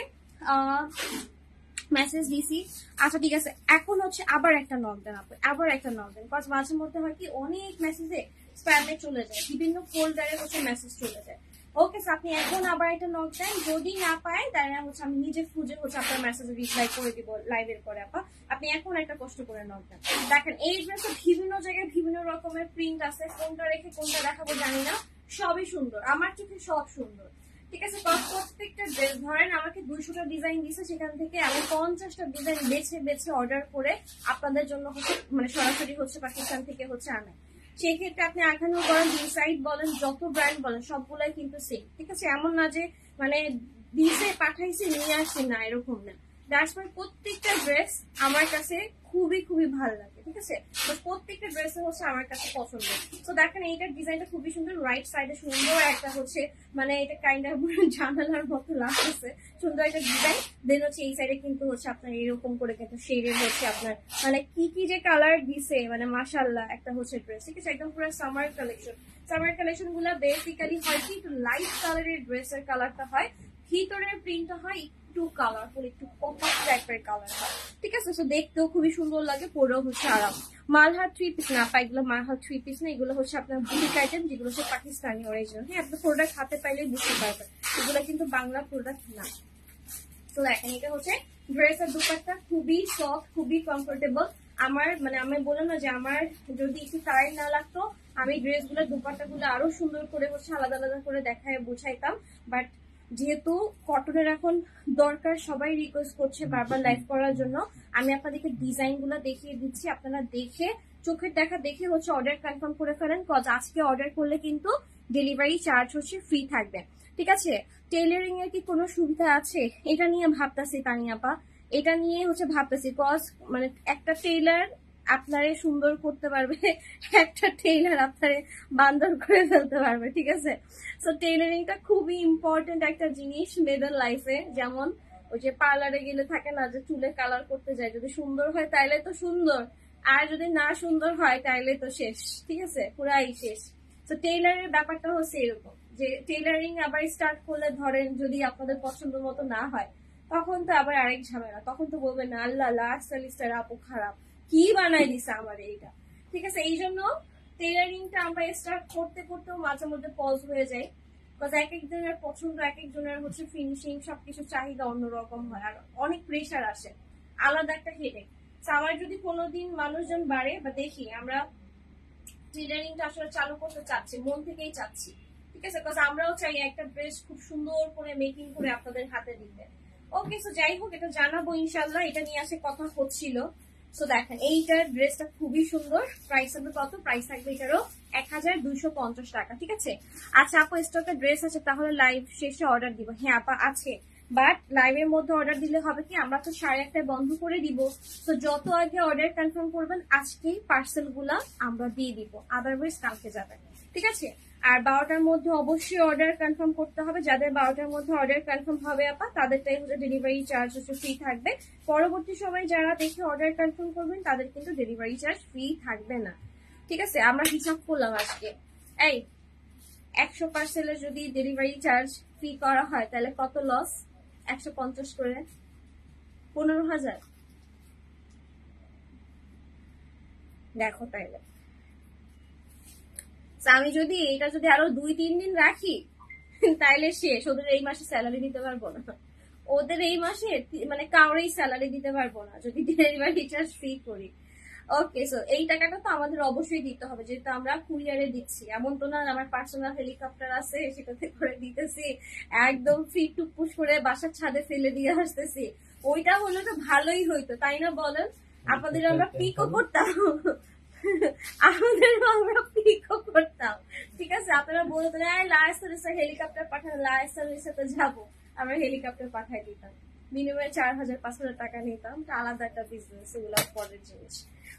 মেসেজ দিছি, আচ্ছা ঠিক আছে। এখন হচ্ছে আবার একটা নক দেন আপনি, আবার একটা নক দেন, কজ মাঝে মধ্যে হয় কি অনেক মেসেজে স্প্যামে চলে যায়, বিভিন্ন ফোল্ডারে হচ্ছে মেসেজ চলে যায়। ওকে, আপনি এখন আবার একটা নক দেন, যদি না পায় তাহলে হচ্ছে আমি নিজে খুঁজে হচ্ছে আপনার মেসেজে রিপ্লাই করে দিব লাইভের পরে আপা। আপনি এখন একটা কষ্ট করে নক দেন। দেখেন এই ড্রেসে বিভিন্ন জায়গায় বিভিন্ন রকমের প্রিন্ট আছে, কোনটা রেখে কোনটা দেখাবো জানি না, সবই সুন্দর, আমার চোখে সব সুন্দর। ঠিক আছে, প্রত্যেকটা ড্রেস ধরেন আমাকে 200টা ডিজাইন দিছে, সেখান থেকে আমি 50টা ডিজাইন বেছে বেছে অর্ডার করে আপনাদের জন্য হচ্ছে মানে সরাসরি হচ্ছে পাকিস্তান থেকে হচ্ছে আনে। সেই ক্ষেত্রে আপনি আখানো বলেন, ডিসাইড বলেন, যত ব্র্যান্ড বলেন সবগুলাই কিন্তু সেম। ঠিক আছে, এমন না যে মানে দিছে পাঠাইছে নিয়ে আসছে, না এরকম না। দ্যাটস ওয়াই প্রত্যেকটা ড্রেস আমার কাছে খুবই খুবই ভালো লাগে। ঠিক আছে, প্রত্যেকটা ড্রেস হচ্ছে আমার কাছে পছন্দ। তো দেখেন এইটার ডিজাইনটা খুবই সুন্দর, রাইট সাইডে সুন্দর একটা হচ্ছে মানে এটা কাইন্ড অফ জানালার মতো লাগতেছে, সুন্দর একটা ডিজাইন। দেন হচ্ছে এই সাইডে কিন্তু হচ্ছে আপনার এরকম করে কিন্তু শেডের হচ্ছে আপনার মানে কি কি যে কালার দিছে মানে মাশাআল্লাহ একটা হচ্ছে ড্রেস। ঠিক আছে, একদম পুরো সামার কালেকশন। সামার কালেকশন গুলা বেসিক্যালি হয় কি একটু লাইট কালারের ড্রেসের কালারটা হয়, ভিতরের প্রিন্টটা হয় একটু কালারফুল, একটু কপার টাইপের কালার হয়। ঠিক আছে, তো দেখতেও খুবই সুন্দর লাগে, পরেও হচ্ছে আরাম। মালহার 3 পিস না আপা, এগুলো মালহার 3 পিস না, এগুলো হচ্ছে আপনার বুটিক আইটেম, যেগুলো হচ্ছে পাকিস্তানি অরিজিনাল। হ্যাঁ, আপনি প্রোডাক্ট হাতে পাইলেই বুঝতে পারবেন এগুলো কিন্তু বাংলা প্রোডাক্ট না। তো দেখেন এটা হচ্ছে ড্রেসের দুপাট্টা, খুবই সফট, খুবই কমফোর্টেবল। আমার মানে আমি বললাম না যে আমার যদি একটু টাইম না লাগতো আমি ড্রেসগুলোর দুপাট্টা গুলো আরো সুন্দর করে হচ্ছে আলাদা আলাদা করে দেখায় বুঝাইতাম, বাট যেহেতু কটনের এখন দরকার, সবাই রিকোয়েস্ট করছে বারবার লাইভ করার জন্য, আমি আপনাদেরকে ডিজাইন গুলো দেখিয়ে দিচ্ছি। আপনারা দেখে চোখের দেখা দেখে হচ্ছে অর্ডার কনফার্ম করে ফেলেন, কজ আজকে অর্ডার করলে কিন্তু ডেলিভারি চার্জ হচ্ছে ফ্রি থাকবে। ঠিক আছে, টেইলারিং এর কি কোনো সুবিধা আছে এটা নিয়ে ভাবতেছি তানিয়াপা, এটা নিয়ে হচ্ছে ভাবতেছি, কজ মানে একটা টেইলার আপনারে সুন্দর করতে পারবে, একটা টেইলার আপনারে বান্দর করে ফেলতে পারবে। ঠিক আছে, সো টেইলারিংটা খুবই ইম্পর্টেন্ট একটা জিনিস মেয়েদের লাইফে। যেমন ওই যে পার্লারে গেলে থাকে না যে চুলে কালার করতে যায়, যদি সুন্দর হয় তাইলে তো সুন্দর, আর যদি না সুন্দর হয় তাইলে তো শেষ। ঠিক আছে, পুরাই শেষ। তো টেইলারের ব্যাপারটা হচ্ছে এরকম যে টেইলারিং আবার স্টার্ট করলে ধরেন যদি আপনাদের পছন্দ মতো না হয় তখন তো আবার আরেক ঝামেলা, তখন তো বলবেন না আল্লাহ লাস্ট সেলিস্টার আপু খারাপ, কি বানাই দিছে আমার এইটা। ঠিক আছে, এই জন্য টেইলারিংটা আমরা স্টার্ট করতে করতেও মাঝে মধ্যে পজ হয়ে যায়, বিকজ এক একজনের পছন্দ, এক একজনের হচ্ছে ফিনিশিং সবকিছু চাহিদা অন্যরকম হয়, আর অনেক প্রেশার আসে, আলাদা একটা হেডেক। আমার যদি কোনোদিন মানুষজন বাড়ে বা দেখি আমরা টেইলারিংটা আসলে চালু করতে চাচ্ছি, মন থেকেই চাচ্ছি। ঠিক আছে, বিকজ আমরাও চাই একটা ড্রেস খুব সুন্দর করে মেকিং করে আপনাদের হাতে দিতে। ওকে, সো যাই হোক এটা জানাবো ইনশাল্লাহ, এটা নিয়ে আসে কথা হচ্ছিল। সো দেখেন এইটার ড্রেসটা খুবই সুন্দর, প্রাইস হবে কত, প্রাইস থাকবে এটারও 1250 টাকা। ঠিক আছে, আচ্ছা আপু স্টকে ড্রেস আছে তাহলে লাইভ শেষে অর্ডার দিব? হ্যাঁ আপা আছে, বাট লাইভের মধ্যে অর্ডার দিলে হবে কি আমরা তো 1:30টায় বন্ধ করে দিব, তো যত আগে অর্ডার কনফার্ম করবেন আজকেই পার্সেল গুলা আমরা দিয়ে দিব, আদারওয়াইজ কালকে যাবে। ঠিক আছে, আর 12টার মধ্যে অবশ্যই অর্ডার কনফার্ম করতে হবে, যাদের 12টার মধ্যে অর্ডার কনফার্ম হবে আপা তাদেরটাই হচ্ছে ডেলিভারি চার্জ হচ্ছে ফ্রি থাকবে। পরবর্তী সময় যারা দেখে অর্ডার কনফার্ম করবেন তাদের কিন্তু ডেলিভারি চার্জ ফ্রি থাকবে না। ঠিক আছে, আমরা হিসাব করলাম আজকে, এই 100 পার্সেলের যদি ডেলিভারি চার্জ ফ্রি করা হয় তাহলে কত লস, 150 করে 15,000। দেখো তাইলে আমি যদি এটা যদি আরো 2-3 দিন রাখি তাইলে শেষ, ওদের এই মাসে স্যালারি দিতে পারবো না, ওদের এই মাসে মানে কাউরেই স্যালারি দিতে পারবো না যদি ডেলিভারি চার্জ ফ্রি করি। ওকে, সো এই টাকাটা তো আমাদের অবশ্যই দিতে হবে, যেহেতু আমরা কুরিয়ারে দিচ্ছি। এমন তো না আমার পার্সোনাল হেলিকপ্টার আছে সেটাতে করে দিতেছি, একদম ফ্রি টুকপুস করে বাসার ছাদে ফেলে দিয়ে আসতেছি। ওইটা হলে তো ভালোই হইতো, তাই না বলেন? আপনাদের আমরা পিকও করতাম, আমরা পিকও করতাম। ঠিক আছে, আপনারা বলতেন লাইসেন্সে হেলিকপ্টার পাঠানো, লাইসেন্সে তো যাবো, আমরা হেলিকপ্টার পাঠাই দিতাম, বিনিময়ে 4,000-5,000 টাকা নিতাম, আলাদা একটা বিজনেস, এগুলো পরের জিনিস।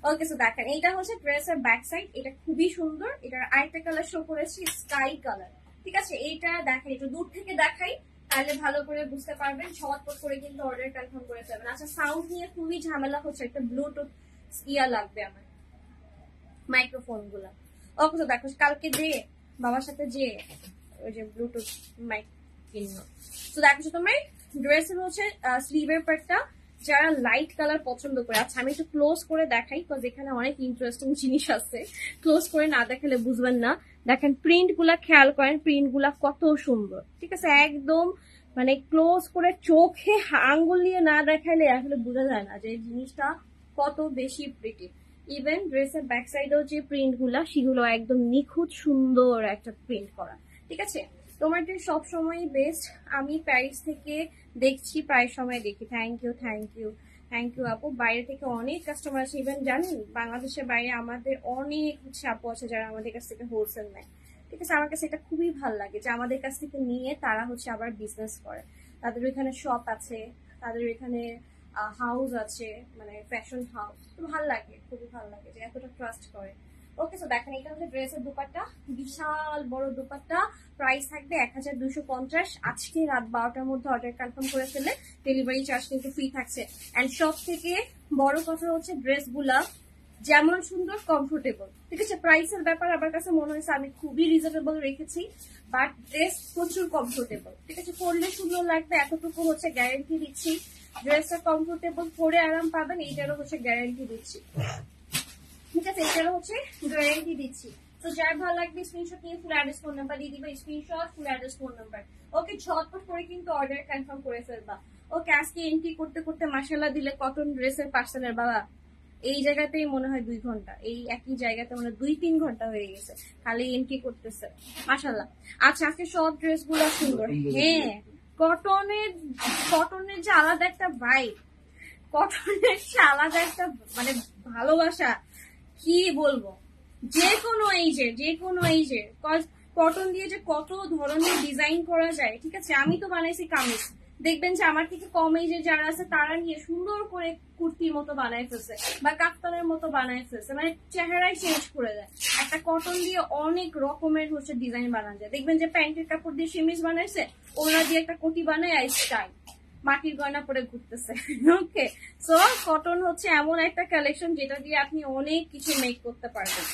ওকে, সো দেখেন এইটা হচ্ছে ড্রেসের ব্যাক সাইড, এটা খুবই সুন্দর। এটার আরেকটা কালার শো করেছি স্কাই কালার। ঠিক আছে, এইটা দেখেন একটু দূর থেকে দেখাই তাহলে ভালো করে বুঝতে পারবেন, ঝটপট করে কিন্তু অর্ডার কনফার্ম করে যাবেন। আচ্ছা সাউন্ড নিয়ে খুবই ঝামেলা হচ্ছে, একটা ব্লুটুথ ইয়া লাগবে আমার মাইক্রোফোন গুলা। ওকে, তো দেখো কালকে যে বাবার সাথে যে ওই যে ব্লুটুথ মাইক কিনলো। তো দেখো তোমার ড্রেসের হচ্ছে স্লিভের পার্টটা যারা লাইট কালার পছন্দ করে। আচ্ছা আমি একটু ক্লোজ করে দেখাই, বিকজ এখানে অনেক ইন্টারেস্টিং জিনিস আছে, ক্লোজ করে না দেখালে বুঝবেন না। দেখেন প্রিন্ট গুলা খেয়াল করেন, প্রিন্ট গুলা কত সুন্দর, ঠিক আছে, একদম মানে ক্লোজ করে চোখে আঙ্গুল দিয়ে না দেখাইলে আসলে বোঝা যায় না যে এই জিনিসটা কত বেশি প্রিটি। ইভেন ড্রেসের ব্যাক সাইডেও যে প্রিন্ট গুলা সেগুলো একদম নিখুঁত সুন্দর একটা প্রিন্ট করা, ঠিক আছে। তোমার ড্রেস সবসময়ই বেস্ট, আমি প্যারিস থেকে দেখছি, প্রায় সময় দেখি। Thank you thank you thank you আপু। বাইরে থেকে অনেক কাস্টমার আছে, ইভেন জানেন বাংলাদেশের বাইরে আমাদের অনেক আপু আছে যারা আমাদের কাছ থেকে হোলসেল নেয়, ঠিক আছে। আমার কাছে এটা খুবই ভালো লাগে যে আমাদের কাছ থেকে নিয়ে তারা আবার বিজনেস করে। তাদের এখানে শপ আছে, তাদের এখানে হাউস আছে, মানে ফ্যাশন হাউস। তো ভালো লাগে, খুবই ভালো লাগে যে এতটা ট্রাস্ট করে। ওকে, সো দেখেন এটা হচ্ছে ড্রেসের দুপাট্টা, বিশাল বড় দুপাট্টা। প্রাইস থাকবে 1250। আজকে রাত 12টার মধ্যে অর্ডার কনফার্ম করে ফেললে ডেলিভারি চার্জ কিন্তু ফ্রি থাকছে। অ্যান্ড সব থেকে বড় কথা হচ্ছে ড্রেসগুলা যেমন সুন্দর, কমফোর্টেবল, ঠিক আছে। প্রাইসের ব্যাপার আমার কাছে মনে হয়েছে আমি খুবই রিজনেবল রেখেছি, বাট ড্রেস প্রচুর কমফোর্টেবল, ঠিক আছে। পরলে সুন্দর লাগবে এতটুকু হচ্ছে গ্যারেন্টি দিচ্ছি। ড্রেসটা কমফোর্টেবল, পরে আরাম পাবেন, এইটারও হচ্ছে গ্যারেন্টি দিচ্ছি, ঠিক আছে, এটারও হচ্ছে গ্যারেন্টি দিচ্ছি। তো যার ভালো লাগবে স্ক্রিনশট নিয়ে ফুল অ্যাড্রেস ফোন নাম্বার দিয়ে দিবা, screenshot full address phone number. Okay, ঝটপট করে কিন্তু অর্ডার কনফার্ম করে ফেলবা। ওকে, আজকে এন্ট্রি করতে করতে মাশাআল্লাহ দিলে কটন ড্রেসের পার্সেলের বাবা এই জায়গাতেই মনে হয় 2 ঘন্টা, এই একই জায়গাতে মনে হয় 2-3 ঘন্টা হয়ে গেছে খালি এন্ট্রি করতেছে, মাশাআল্লাহ। আচ্ছা আজকে সব ড্রেস গুলো সুন্দর। হ্যাঁ, কটনের যে আলাদা একটা ভাইব, কটনের যে আলাদা একটা মানে ভালোবাসা, কি বলবো, যে কোনো এইজে কটন দিয়ে যে কত ধরনের ডিজাইন করা যায়, ঠিক আছে। আমি তো বানাইছি কামিজ, দেখবেন যে আমার থেকে কম এজে যারা আছে তারা নিয়ে সুন্দর করে কুর্তির মতো বানায় ফেলছে বা কাফতানের মতো বানায় ফেলছে, মানে চেহারাই চেঞ্জ করে দেয়। একটা কটন দিয়ে অনেক রকমের হচ্ছে ডিজাইন বানানো যায়। দেখবেন যে প্যান্টের কাপড় দিয়ে সিমিজ বানাইছে, ওরা দিয়ে একটা কোটি বানায় স্টাইল, মাটির গয়না পরে ঘুরতেছে। ওকে, সো কটন হচ্ছে এমন একটা কালেকশন যেটা দিয়ে আপনি অনেক কিছু মেক করতে পারবেন।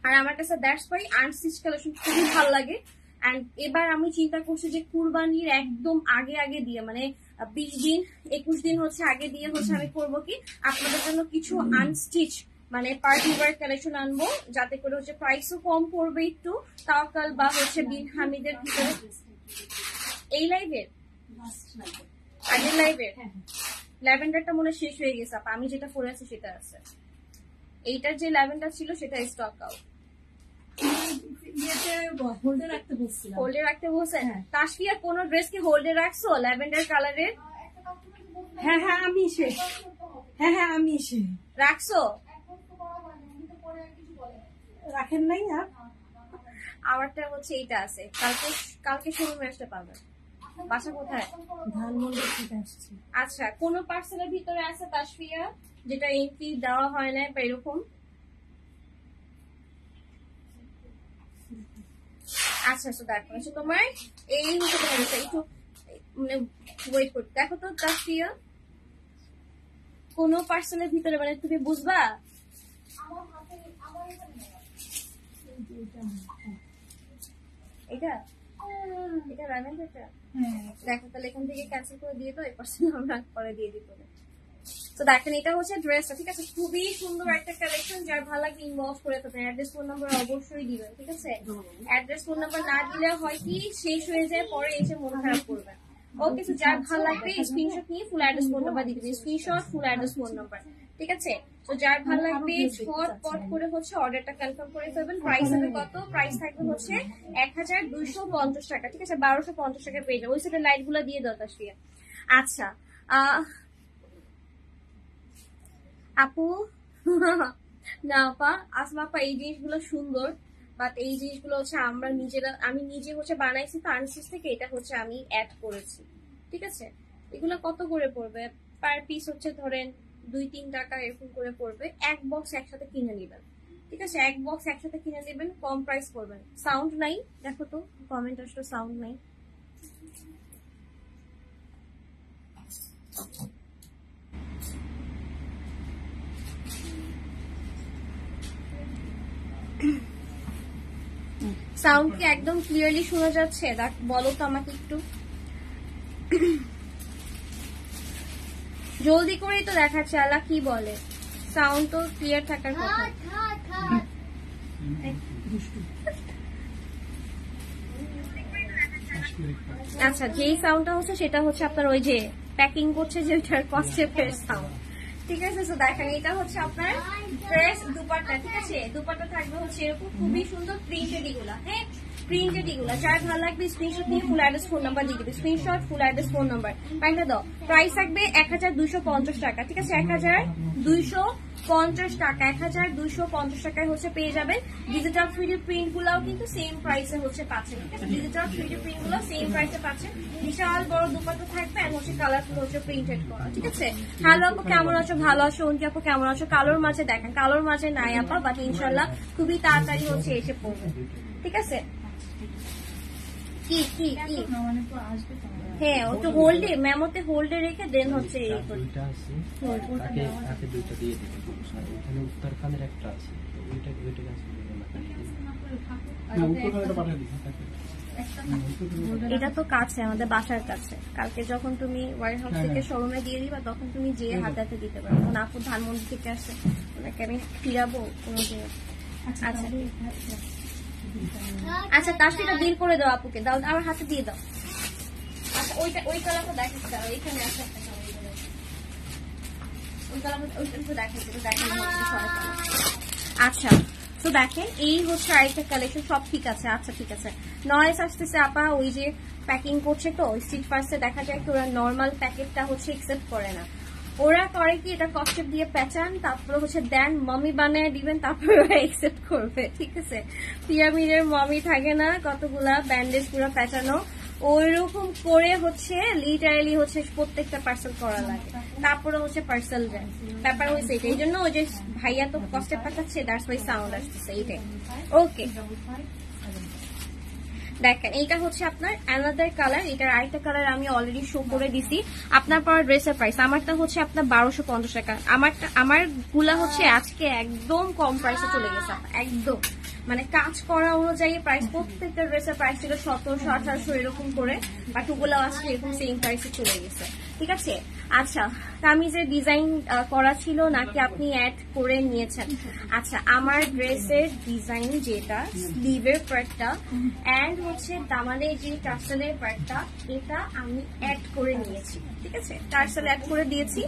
আর আমার কাছে দ্যাটস ওয়াই আনস্টিচ কালেকশন খুবই ভালো লাগে। এন্ড এবার আমি চিন্তা করছি যে কুরবানির একদম আগে দিয়ে, মানে 20 দিন 21 দিন হচ্ছে আগে দিয়ে হচ্ছে আমি করবো কি আপনাদের জন্য কিছু আনস্টিচ মানে পার্টি ওয়ার কালেকশন আনবো, যাতে করে হচ্ছে প্রাইসও কম পড়বে একটু, তাওয়াক্কাল বা হচ্ছে বিন হামিদের ভিতরে। এই লাইভের আগের লাইভের ল্যাভেন্ডারটা মনে শেষ হয়ে গেছে, আমি যেটা পরে আছি সেটা আছে। এইটার যে ল্যাভেন্ডার ছিল সেটা স্টক আউট। হোল্ডে রাখতে বলছে। তাসফিয়া কোন ড্রেস কি হোল্ডে রাখছো ল্যাভেন্ডার কালারের? হ্যাঁ আমি রাখছো, রাখেন নাই না। আমারটা হচ্ছে এইটা আছে, কালকে শোরুমে আসতে পারবেন। বাসা কোথায়? ধানমন্ডি থেকে আসছি। আচ্ছা, কোন পার্সেলের ভিতরে আছে তাসফিয়া যেটা এন্ট্রি দেওয়া হয় না বা এরকম? আচ্ছা, দেখো আচ্ছা তোমার এই মতো একটু মানে ওয়েট করতে দেখো তো তাসফিয়া, কোন পার্সেলের ভিতরে মানে তুমি বুঝবা। এটা ল্যাভেন্ডারটা, দেখো তাহলে এখান থেকে ক্যান্সেল করে দিয়ে তো এই পার্সেল আমরা পরে দিয়ে দিই। তো দেখেন এটা হচ্ছে ড্রেসটা, ঠিক আছে, খুবই সুন্দর একটা কালেকশন। যার ভালো লাগে ইনবক্স করে থাকেন, অ্যাড্রেস ফোন নাম্বার অবশ্যই দিবেন, ঠিক আছে। অ্যাড্রেস ফোন নাম্বার না দিলে হয় কি শেষ হয়ে যায়, পরে এসে মন খারাপ করবেন। ওকে, তো যার ভালো লাগবে স্ক্রিনশট নিয়ে ফুল অ্যাড্রেস ফোন নাম্বার দিয়ে দিবেন, screenshot full address phone number, ঠিক আছে। তো যার ভালো লাগবে ঝটপট করে হচ্ছে অর্ডারটা কনফার্ম করে ফেলবেন। প্রাইস হবে কত? প্রাইস থাকবে হচ্ছে 1250 টাকা, ঠিক আছে। 1250 টাকা পেয়ে যাবে। ওই সাইডে লাইট গুলো দিয়ে দাও তাসফিয়া। আচ্ছা আপু না আপা, আসমা আপা এই জিনিসগুলো সুন্দর, বাট এই জিনিসগুলো হচ্ছে আমি নিজে হচ্ছে বানাইছি তো আনসিস থেকে, এটা হচ্ছে আমি অ্যাড করেছি, ঠিক আছে। এগুলো কত করে পড়বে পার পিস? হচ্ছে ধরেন 2-3 টাকা এরকম করে পড়বে। এক বক্স একসাথে কিনে নেবেন, ঠিক আছে। এক বক্স একসাথে কিনে নেবেন, কম প্রাইস করবেন। সাউন্ড নাই, দেখো তো কমেন্ট আসলে সাউন্ড নাই। সাউন্ড কি একদম ক্লিয়ারলি শোনা যাচ্ছে? বলো তো আমাকে একটু। জলদি করেই তো দেখাচ্ছে। আল্লাহ কি বলে, সাউন্ড তো ক্লিয়ার থাকার কথা। আচ্ছা, যেই সাউন্ডটা হচ্ছে সেটা হচ্ছে আপনার ওই যে প্যাকিং করছে যে ওইটার কনসেপ্টের সাউন্ড, ঠিক আছে? তো দেখেন এটা হচ্ছে আপনার ড্রেস দুপাট্টা, ঠিক আছে? দুপাট্টা থাকবে হচ্ছে এরকম খুবই সুন্দর প্রিন্টেড এগুলা, হ্যাঁ প্রিন্টেড এগুলা। যার ভালো লাগবে স্ক্রিনশট নিয়ে ফুল অ্যাড্রেস ফোন নাম্বার দিয়ে দিবে, screenshot full address phone number পাইটা দাও। প্রাইস থাকবে 1250 টাকা, ঠিক আছে? 1250 টাকা, 1250 টাকায় হচ্ছে পেয়ে যাবেন। ডিজিটাল 3D প্রিন্ট গুলাও কিন্তু সেম প্রাইসে হচ্ছে পাচ্ছেন, ঠিক আছে? ডিজিটাল 3D প্রিন্ট গুলো সেম প্রাইসে পাচ্ছেন। বিশাল বড় দুপাট্টা থাকবে আর হচ্ছে কালারফুল হচ্ছে প্রিন্টেড করা, ঠিক আছে? হ্যালো আপু কেমন আছো? ভালো আছো। অন্তি আপু কেমন আছো? কালোর মাঝে দেখেন, কালোর মাঝে নাই আপা, বাট ইনশাল্লাহ খুবই তাড়াতাড়ি হচ্ছে এসে পড়বে, ঠিক আছে? কি কি কি হ্যাঁ একটু হোল্ডে মেমোতে হোল্ডে রেখে দেন হচ্ছে এই দুইটা আছে, তাকে দুইটা দিয়ে দিতে বলছো। আর ওখানে উত্তরখানের একটা আছে, তো ওইটা কাজ করবে না। এটা তো কাছে, আমাদের বাসার কাছে। কালকে যখন তুমি ওয়ার হাউস থেকে শোরুমে দিয়ে দিবা তখন তুমি যেয়ে হাতে হাতে দিতে পারো। এখন আপু ধানমন্ডি থেকে আসে, ওনাকে আমি ফিরাবো কোনো জিনিস। আচ্ছা আচ্ছা, তার সেটা বিল করে দাও আপুকে, দাও আমার হাতে দিয়ে দাও। আচ্ছা ওই কালারটা দেখাচ্ছি, দাও এখানে আছে একটা কালার, ওই কালারটা ওইটা দেখাচ্ছি, আচ্ছা তো দেখেন এই হচ্ছে আরেকটা কালেকশন। সব ঠিক আছে, আচ্ছা ঠিক আছে। নয়েস আসতেছে আপা, ওই যে প্যাকিং করছে তো স্ট্রিট ফার্স্টে দেখা যায় কি ওরা নর্মাল প্যাকেটটা হচ্ছে একসেপ্ট করে না। ওরা করে কি এটা কস্টেপ দিয়ে পেঁচান, তারপরে হচ্ছে দেন মামি বানিয়ে দিবেন, তারপরে ওরা একসেপ্ট করবে, ঠিক আছে? পিরামিডের মামি থাকে না কতগুলা ব্যান্ডেজ পুরো পেঁচানো, ওইরকম করে হচ্ছে লিটারালি হচ্ছে প্রত্যেকটা পার্সেল করা লাগে, তারপরে হচ্ছে পার্সেল দেন। ব্যাপার হয়েছে এটা, এই জন্য ওই যে ভাইয়া তো কষ্টে পাঠাচ্ছে, দ্যাটস ওয়াই সাউন্ড আসতেছে এইটাই। ওকে দেখেন এইটা হচ্ছে আপনার অ্যানাদার কালার, এটার আরেকটা কালার আমি অলরেডি শো করে দিছি। আপনার পর ড্রেসের প্রাইস আমারটা হচ্ছে আপনার 1250 টাকা, আমার গুলা হচ্ছে আজকে একদম কম প্রাইসে চলে গেছে, একদম মানে কাজ করা অনুযায়ী প্রাইস। প্রত্যেকটা ড্রেসের প্রাইস ছিল 1700 1800 এরকম করে, বাট ওগুলো আজকে এরকম সেম প্রাইসে চলে গেছে, ঠিক আছে? আচ্ছা, কামিজের ডিজাইন করা ছিল নাকি আপনি অ্যাড করে নিয়েছেন? আচ্ছা, আমার ড্রেসের ডিজাইন যেটা স্লিভের পার্টটা এন্ড হচ্ছে দামানের যে টার্সেলের পার্টটা, এটা আমি অ্যাড করে নিয়েছি, ঠিক আছে? টার্সেল অ্যাড করে দিয়েছি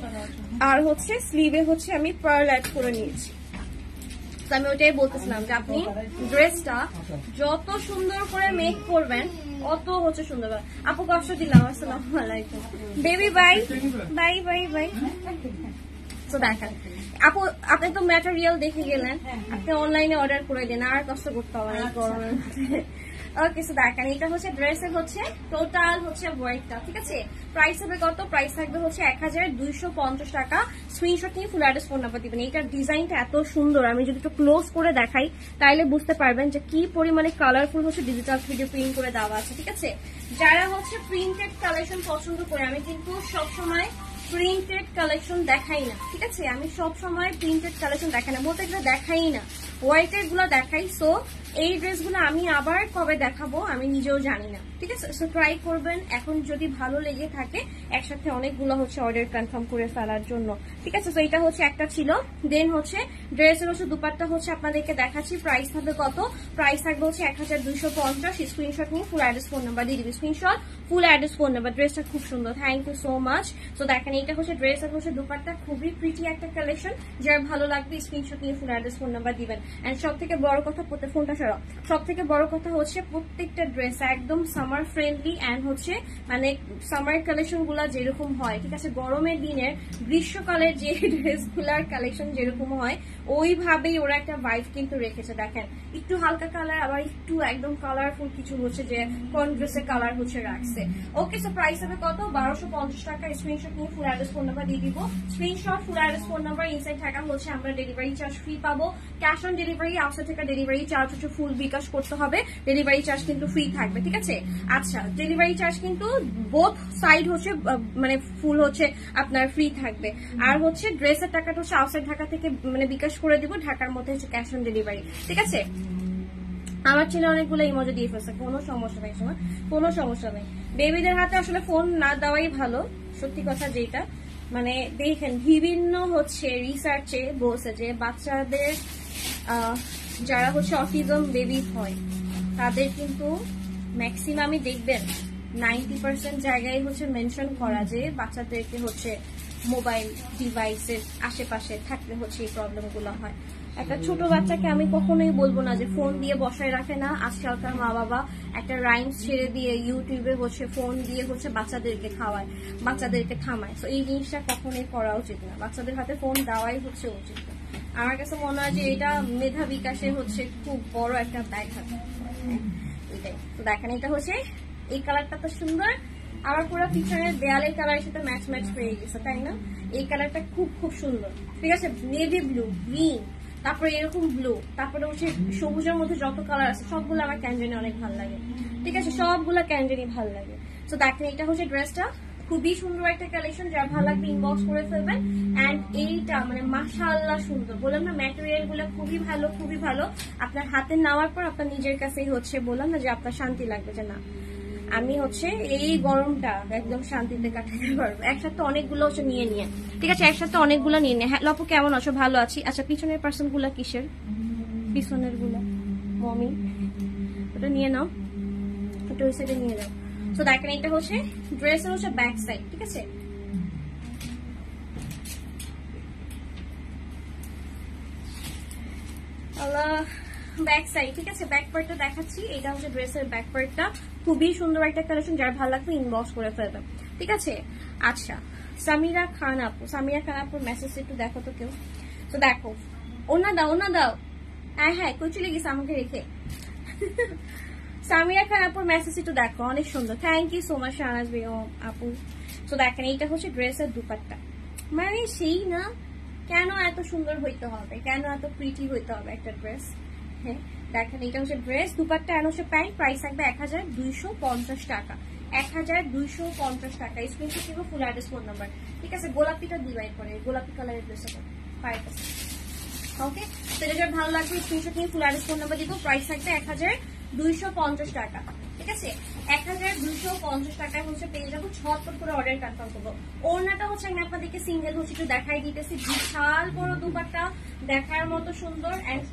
আর হচ্ছে স্লিভে হচ্ছে আমি পার্ল অ্যাড করে নিয়েছি। আমি ওটাই বলতেছিলাম যে আপনি ড্রেসটা যত সুন্দর করে মেক করবেন অত হচ্ছে সুন্দর। আপু কষ্ট দিলাম, আসসালামু আলাইকুম baby, bye bye bye bye. তো দেখেন আপু, আপনি তো ম্যাটেরিয়াল দেখে গেলেন, আপনি অনলাইনে অর্ডার করে দেন, আর কষ্ট করতে হবে না গরমের মধ্যে। ওকে, সো দেখেন এটা হচ্ছে ড্রেসের হচ্ছে টোটাল হচ্ছে ওয়ার্কটা, ঠিক আছে? প্রাইস হবে কত? প্রাইস থাকবে হচ্ছে 1250 টাকা। স্ক্রিনশট নিয়ে ফুল অ্যাড্রেস ফোন নাম্বার দিবেন। এইটার ডিজাইনটা এত সুন্দর, আমি যদি একটু ক্লোজ করে দেখাই তাইলে বুঝতে পারবেন যে কি পরিমাণে কালারফুল হচ্ছে ডিজিটাল 3D প্রিন্ট করে দেওয়া আছে, ঠিক আছে? যারা হচ্ছে প্রিন্টেড কালেকশন পছন্দ করে, আমি কিন্তু সবসময় প্রিন্টেড কালেকশন দেখাই না, ঠিক আছে? আমি সব সময় প্রিন্টেড কালেকশন দেখাই না, বলতে গেলে দেখাই না, হোয়াইটের গুলো দেখাই। সো এই ড্রেসগুলো আমি আবার কবে দেখাবো আমি নিজেও জানি না, ঠিক আছে? সো ট্রাই করবেন, এখন যদি ভালো লেগে থাকে একসাথে অনেকগুলো হচ্ছে অর্ডার কনফার্ম করে ফেলার জন্য, ঠিক আছে? তো এটা হচ্ছে একটা ছিল। দেন হচ্ছে ড্রেসের হচ্ছে দুপাট্টা হচ্ছে আপনাদেরকে দেখাচ্ছি। প্রাইস থাকবে কত? প্রাইস থাকবে হচ্ছে 1250। স্ক্রিনশট নিয়ে ফুল অ্যাড্রেস ফোন নাম্বার দিয়ে দিবি, screenshot full address phone number. ড্রেসটা খুব সুন্দর, থ্যাংক ইউ সো মাচ। তো দেখেন এটা হচ্ছে ড্রেস আর হচ্ছে দুপাট্টা, খুবই প্রিটি একটা কালেকশন। যার ভালো লাগবে স্ক্রিনশট নিয়ে ফুল অ্যাড্রেস ফোন নাম্বার দিবেন। এন্ড সব থেকে বড় কথা, ফোনটা সরাও, সব থেকে বড় কথা হচ্ছে প্রত্যেকটা ড্রেস একদম সামার ফ্রেন্ডলি এন্ড হচ্ছে মানে সামার কালেকশন গুলা যেরকম হয়, ঠিক আছে? গরমের দিনের গ্রীষ্মকালের যে ড্রেস গুলার কালেকশন যেরকম হয় ওইভাবেই ওরা একটা ভাইব কিন্তু রেখেছে। দেখেন একটু হালকা কালার, আবার একটু একদম কালারফুল কিছু হচ্ছে যে কোন ড্রেসের কালার হচ্ছে রাখছে। ওকে, সো প্রাইস হবে কত? 1250 টাকা। স্ক্রিনশট নিয়ে ফুল অ্যাড্রেস ফোন নাম্বার দিয়ে দিব, screenshot full address phone number. Inside থাকা হচ্ছে আমরা ডেলিভারি চার্জ ফ্রি পাবো, ক্যাশ অন ডেলিভারি। আউটসাইড থেকে ডেলিভারি চার্জ হচ্ছে ফুল বিকাশ করতে হবে, ডেলিভারি চার্জ কিন্তু ফ্রি থাকবে, ঠিক আছে? আচ্ছা, ডেলিভারি চার্জ কিন্তু বোথ সাইড হচ্ছে মানে ফুল হচ্ছে আপনার ফ্রি থাকবে। আর হচ্ছে ড্রেসের টাকাটা হচ্ছে আউটসাইড ঢাকা থেকে মানে বিকাশ করে দিব, ঢাকার মধ্যে হচ্ছে ক্যাশ অন ডেলিভারি, ঠিক আছে? আমার ছেলে অনেকগুলো ইমোজি দিয়ে ফেলছে, কোনো সমস্যা নেই, সময় কোনো সমস্যা নেই। বেবিদের হাতে আসলে ফোন না দেওয়াই ভালো, সত্যি কথা যেটা। মানে দেখেন বিভিন্ন হচ্ছে রিসার্চে বলছে যে বাচ্চাদের যারা হচ্ছে অটিজম বেবি হয় তাদের কিন্তু ম্যাক্সিমামই দেখবেন 90% জায়গায় হচ্ছে মেনশন করা যে বাচ্চাদেরকে হচ্ছে মোবাইল ডিভাইসের আশেপাশে থাকলে হচ্ছে এই প্রবলেমগুলো হয়। একটা ছোট বাচ্চাকে আমি কখনোই বলবো না যে ফোন দিয়ে বসায় রাখে না। আজকালকার মা বাবা একটা রাইমস ছেড়ে দিয়ে ইউটিউবে হচ্ছে ফোন দিয়ে হচ্ছে বাচ্চাদেরকে খাওয়ায়, বাচ্চাদেরকে থামায়। তো এই জিনিসটা কখনোই করা উচিত না, বাচ্চাদের হাতে ফোন দেওয়াই হচ্ছে উচিত না। আমার কাছে মনে হয় যে এটা মেধা বিকাশে হচ্ছে খুব বড় একটা ব্যাঘাত। এটাই তো দেখেন, এটা হচ্ছে এই কালারটা তো সুন্দর, আমার পুরো পিছনের দেয়ালের কালারের সাথে ম্যাচ ম্যাচ হয়ে গেছে, তাই না? এই কালারটা খুব খুব সুন্দর, ঠিক আছে? নেভি ব্লু, গ্রিন, তারপরে এরকম ব্লু, তারপরে হচ্ছে সবুজের মধ্যে যত কালার আছে সবগুলো আমার ক্যান্ডেনি অনেক ভালো লাগে, ঠিক আছে? সবগুলো ক্যান্ডেনি ভালো লাগে। তো দেখেন এটা হচ্ছে ড্রেসটা, খুবই সুন্দর একটা কালেকশন, যার ভালো লাগবে ইনবক্স করে ফেলবেন। এন্ড এইটা মানে মাশাআল্লাহ সুন্দর, বললাম না ম্যাটেরিয়াল গুলো খুবই ভালো, খুবই ভালো। আপনার হাতে নেওয়ার পর আপনার নিজের কাছেই হচ্ছে বললাম না যে আপনার শান্তি লাগবে যে না আমি হচ্ছে এই গরমটা একদম শান্তিতে কাটাতে পারবো। একসাথে অনেকগুলো হচ্ছে নিয়ে নিয়ে, ঠিক আছে? একসাথে অনেকগুলো নিয়ে নিয়ে। হ্যাঁ লপু কেমন আছো? ভালো আছি। আচ্ছা পিছনের পার্সন গুলা কিসের? পিছনের গুলা মমি, ওটা নিয়ে নাও, ওটা ওই সাইডে নিয়ে যাও। তো দেখেন এটা হচ্ছে ড্রেসের হচ্ছে ব্যাক সাইড, ঠিক আছে? ব্যাক সাইড, ঠিক আছে? ব্যাক পার্টটা দেখাচ্ছি, এটা হচ্ছে ড্রেসের ব্যাক পার্টটা, খুবই সুন্দর একটা কালেকশন, যার ভালো লাগবে ইনবক্স করে ফেলবেন, ঠিক আছে? আচ্ছা সামিরা খান আপু, সামিরা খান আপুর মেসেজ একটু দেখো তো কেউ। তো দেখো ওনা দাও, ওনা দাও। হ্যাঁ হ্যাঁ কই চলে গেছে আমাকে রেখে। সামিরা খান আপুর মেসেজ একটু দেখো, অনেক সুন্দর। Thank you so much Shahnaz Begum আপু। তো দেখেন এইটা হচ্ছে ড্রেসের দুপাট্টা, মানে সেই না কেন এত সুন্দর হইতে হবে, কেন এত প্রিটি হইতে হবে একটা ড্রেস। হ্যাঁ দেখেন এটা হচ্ছে ড্রেস, দুপাট্টা আর হচ্ছে প্যান্ট, প্রাইস থাকবে 1250 টাকা, 1250 টাকা। স্ক্রিনশট দিব, ফুল অ্যাড্রেস, ফোন নাম্বার, ঠিক আছে? গোলাপিটা ডিভাইড করে, গোলাপি কালারের ড্রেসটা পাইপ আছে, ওকে? তো এটা যার ভালো লাগবে স্ক্রিনশট নিয়ে ফুল অ্যাড্রেস, ফোন নাম্বার দিব। প্রাইস থাকবে 1250 টাকা, ঠিক আছে? 1250 টাকায় হচ্ছে পেয়ে যাবো। ঝটপট করে অর্ডার কনফার্ম করবো। ওড়নাটা হচ্ছে আমি আপনাদেরকে সিঙ্গেল হচ্ছে একটু দেখাই দিতেছি, বিশাল বড় দুপাট্টা, দেখার মতো সুন্দর এন্ড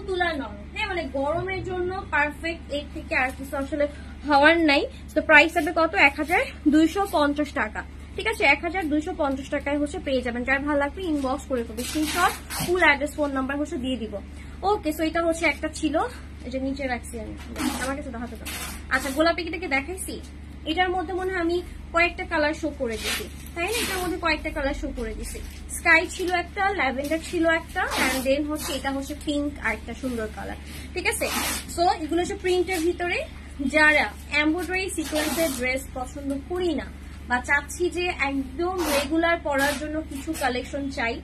তুলা নরম। হ্যাঁ মানে গরমের জন্য পারফেক্ট, এর থেকে আর কিছু আসলে হওয়ার নাই। তো প্রাইস হবে কত? 1250 টাকা, ঠিক আছে? 1250 টাকায় হচ্ছে পেয়ে যাবেন। যার ভালো লাগবে ইনবক্স করে করবে, screenshot full address phone number হচ্ছে দিয়ে দিব। ওকে সো এটা হচ্ছে একটা ছিল, এটা নিচে রাখছি আমি, আমার কাছে দেখাতে দাও। আচ্ছা গোলাপিটাকে দেখাইছি, এটার মধ্যে মনে হয় আমি কয়েকটা কালার শো করে দিছি, তাই না? এটার মধ্যে কয়েকটা কালার শো করে দিছি, স্কাই ছিল একটা, ল্যাভেন্ডার ছিল একটা, অ্যান্ড দেন হচ্ছে এটা হচ্ছে পিঙ্ক আর একটা সুন্দর কালার, ঠিক আছে? সো এগুলো হচ্ছে প্রিন্টের ভিতরে। যারা এমব্রয়ডারি সিকোয়েন্সের ড্রেস পছন্দ করি না বা চাচ্ছি যে একদম রেগুলার পরার জন্য কিছু কালেকশন চাই,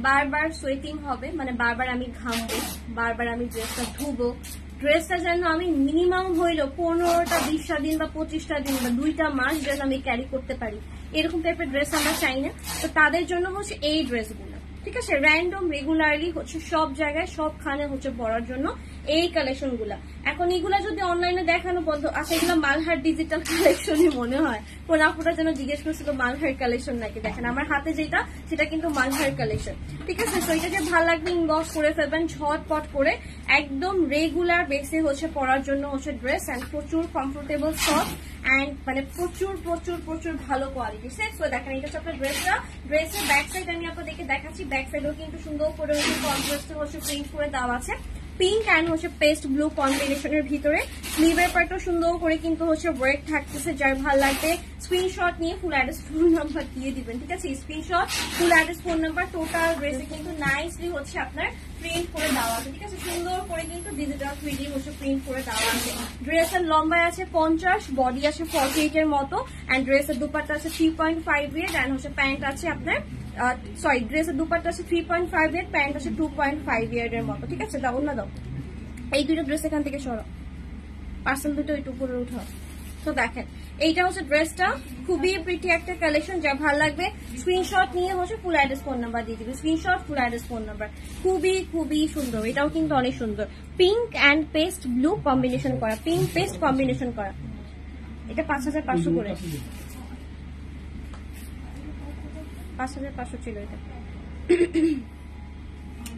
বারবার সোয়েটিং হবে, মানে বারবার আমি ঘামবো, বারবার আমি ড্রেসটা ধুবো, ড্রেসটা যেন আমি মিনিমাম হইলো 15টা 20টা দিন বা 25টা দিন বা 2টা মাস যেন আমি ক্যারি করতে পারি, এরকম টাইপের ড্রেস আমরা চাই না। তো তাদের জন্য হচ্ছে এই ড্রেসগুলো, ঠিক আছে? র্যান্ডম রেগুলারলি হচ্ছে সব জায়গায় সবখানে হচ্ছে পরার জন্য এই কালেকশন গুলা। এখন এগুলা যদি অনলাইনে দেখানো বন্ধ, আচ্ছা এগুলো মালহার ডিজিটাল কালেকশনই মনে হয়। কোন আপুরা যেন জিজ্ঞেস করছিল মালহার কালেকশন নাকি, দেখেন আমার হাতে যেটা সেটা কিন্তু মালহার কালেকশন, ঠিক আছে? তো এটা যে ভালো লাগবে ইনবক্স করে ফেলবেন ঝটপট করে, একদম রেগুলার বেসে হচ্ছে পরার জন্য হচ্ছে ড্রেস, অ্যান্ড প্রচুর কমফোর্টেবল সফট অ্যান্ড মানে প্রচুর প্রচুর প্রচুর ভালো কোয়ালিটি সেট। তো দেখেন এটা হচ্ছে আপনার ড্রেসটা, ড্রেসের ব্যাক সাইড আমি আপনাদেরকে দেখাচ্ছি, ব্যাক সাইডও কিন্তু সুন্দর করে হচ্ছে কন্ট্রাস্টে হচ্ছে প্রিন্ট করে দেওয়া আছে, পিঙ্ক অ্যান্ড হচ্ছে পেস্ট ব্লু কম্বিনেশনের ভিতরে। স্লিভের পার্টও সুন্দর করে কিন্তু হচ্ছে ওয়ার্ক থাকতেছে, যার ভালো লাগবে স্ক্রিনশট নিয়ে ফুল অ্যাড্রেস ফোন নাম্বার দিয়ে দিবেন, ঠিক আছে? Screenshot full address phone number, total ড্রেসে কিন্তু নাইসলি হচ্ছে আপনার প্রিন্ট করে দেওয়া আছে, ঠিক আছে? সুন্দর করে কিন্তু ডিজিটাল 3D হচ্ছে প্রিন্ট করে দেওয়া আছে। ড্রেসের লম্বায় আছে 50, বডি আছে 48 এর মতো, অ্যান্ড ড্রেসের দুপাট্টা আছে 3.5 এর, অ্যান্ড হচ্ছে প্যান্ট আছে আপনার সরি ড্রেসের দুপাট্টা আছে 3.5 এর, প্যান্ট আছে 2.5 এর মতো, ঠিক আছে? দাও না দাও, এই দুটো ড্রেস এখান থেকে সরো, পার্সেল দুটো একটু উপরে উঠাও। তো দেখেন এইটা হচ্ছে ড্রেসটা, খুবই প্রিটি একটা কালেকশন, যা ভালো লাগবে স্ক্রিনশট নিয়ে হচ্ছে ফুল অ্যাড্রেস ফোন নাম্বার দিয়ে দিবে, screenshot full address phone number. খুবই খুবই সুন্দর, এটাও কিন্তু অনেক সুন্দর, pink and pastel blue combination করা, পিঙ্ক পেস্ট কম্বিনেশন করা। এটা 5500 করে, 5,500 ছিল এটা।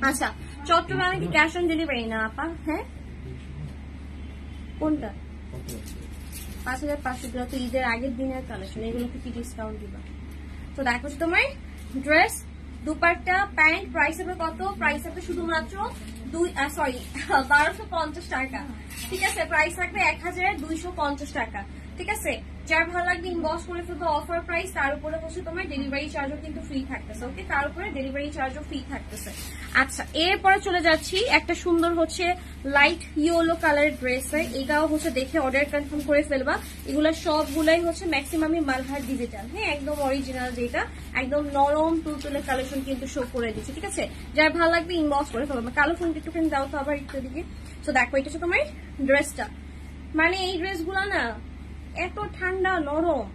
আচ্ছা, চট্টগ্রামে কি ক্যাশ অন ডেলিভারি না আপা? হ্যাঁ, কোনটা? 5,500 দিলা তো ঈদের আগের দিনের কালেকশন, এগুলোতে কি ডিসকাউন্ট দিবা? তো দেখো তোমার ড্রেস, দুপাট্টা, প্যান্ট প্রাইস হবে কত? প্রাইস হবে শুধুমাত্র 1250 টাকা। ঠিক আছে, প্রাইস থাকবে 1250 টাকা। ঠিক আছে, যার ভালো লাগবে ইনবক্স করে ফেলবো অফার প্রাইস, তার উপরে হচ্ছে তোমার ডেলিভারি চার্জও কিন্তু ফ্রি থাকতেছে। ওকে, তার উপরে ডেলিভারি চার্জও ফ্রি থাকতেছে। আচ্ছা, এরপরে চলে যাচ্ছি একটা সুন্দর হচ্ছে লাইট ইয়েলো কালারের ড্রেস। এটাও হচ্ছে দেখে অর্ডার কনফার্ম করে ফেলবা। এগুলো সবগুলাই হচ্ছে ম্যাক্সিমামই মালহার ডিজিটাল, হ্যাঁ, একদম অরিজিনাল, যেটা একদম নরম তুলতুলে কালেকশন কিন্তু শো করে দিচ্ছে। ঠিক আছে, যার ভালো লাগবে ইনবক্স করে ফেলবা। কালো ফোনটা একটুখানি দাও তো আবার একটু দিকে। তো দেখো, এটা হচ্ছে তোমার ড্রেসটা। মানে এই ড্রেসগুলো না এত ঠান্ডা নরম,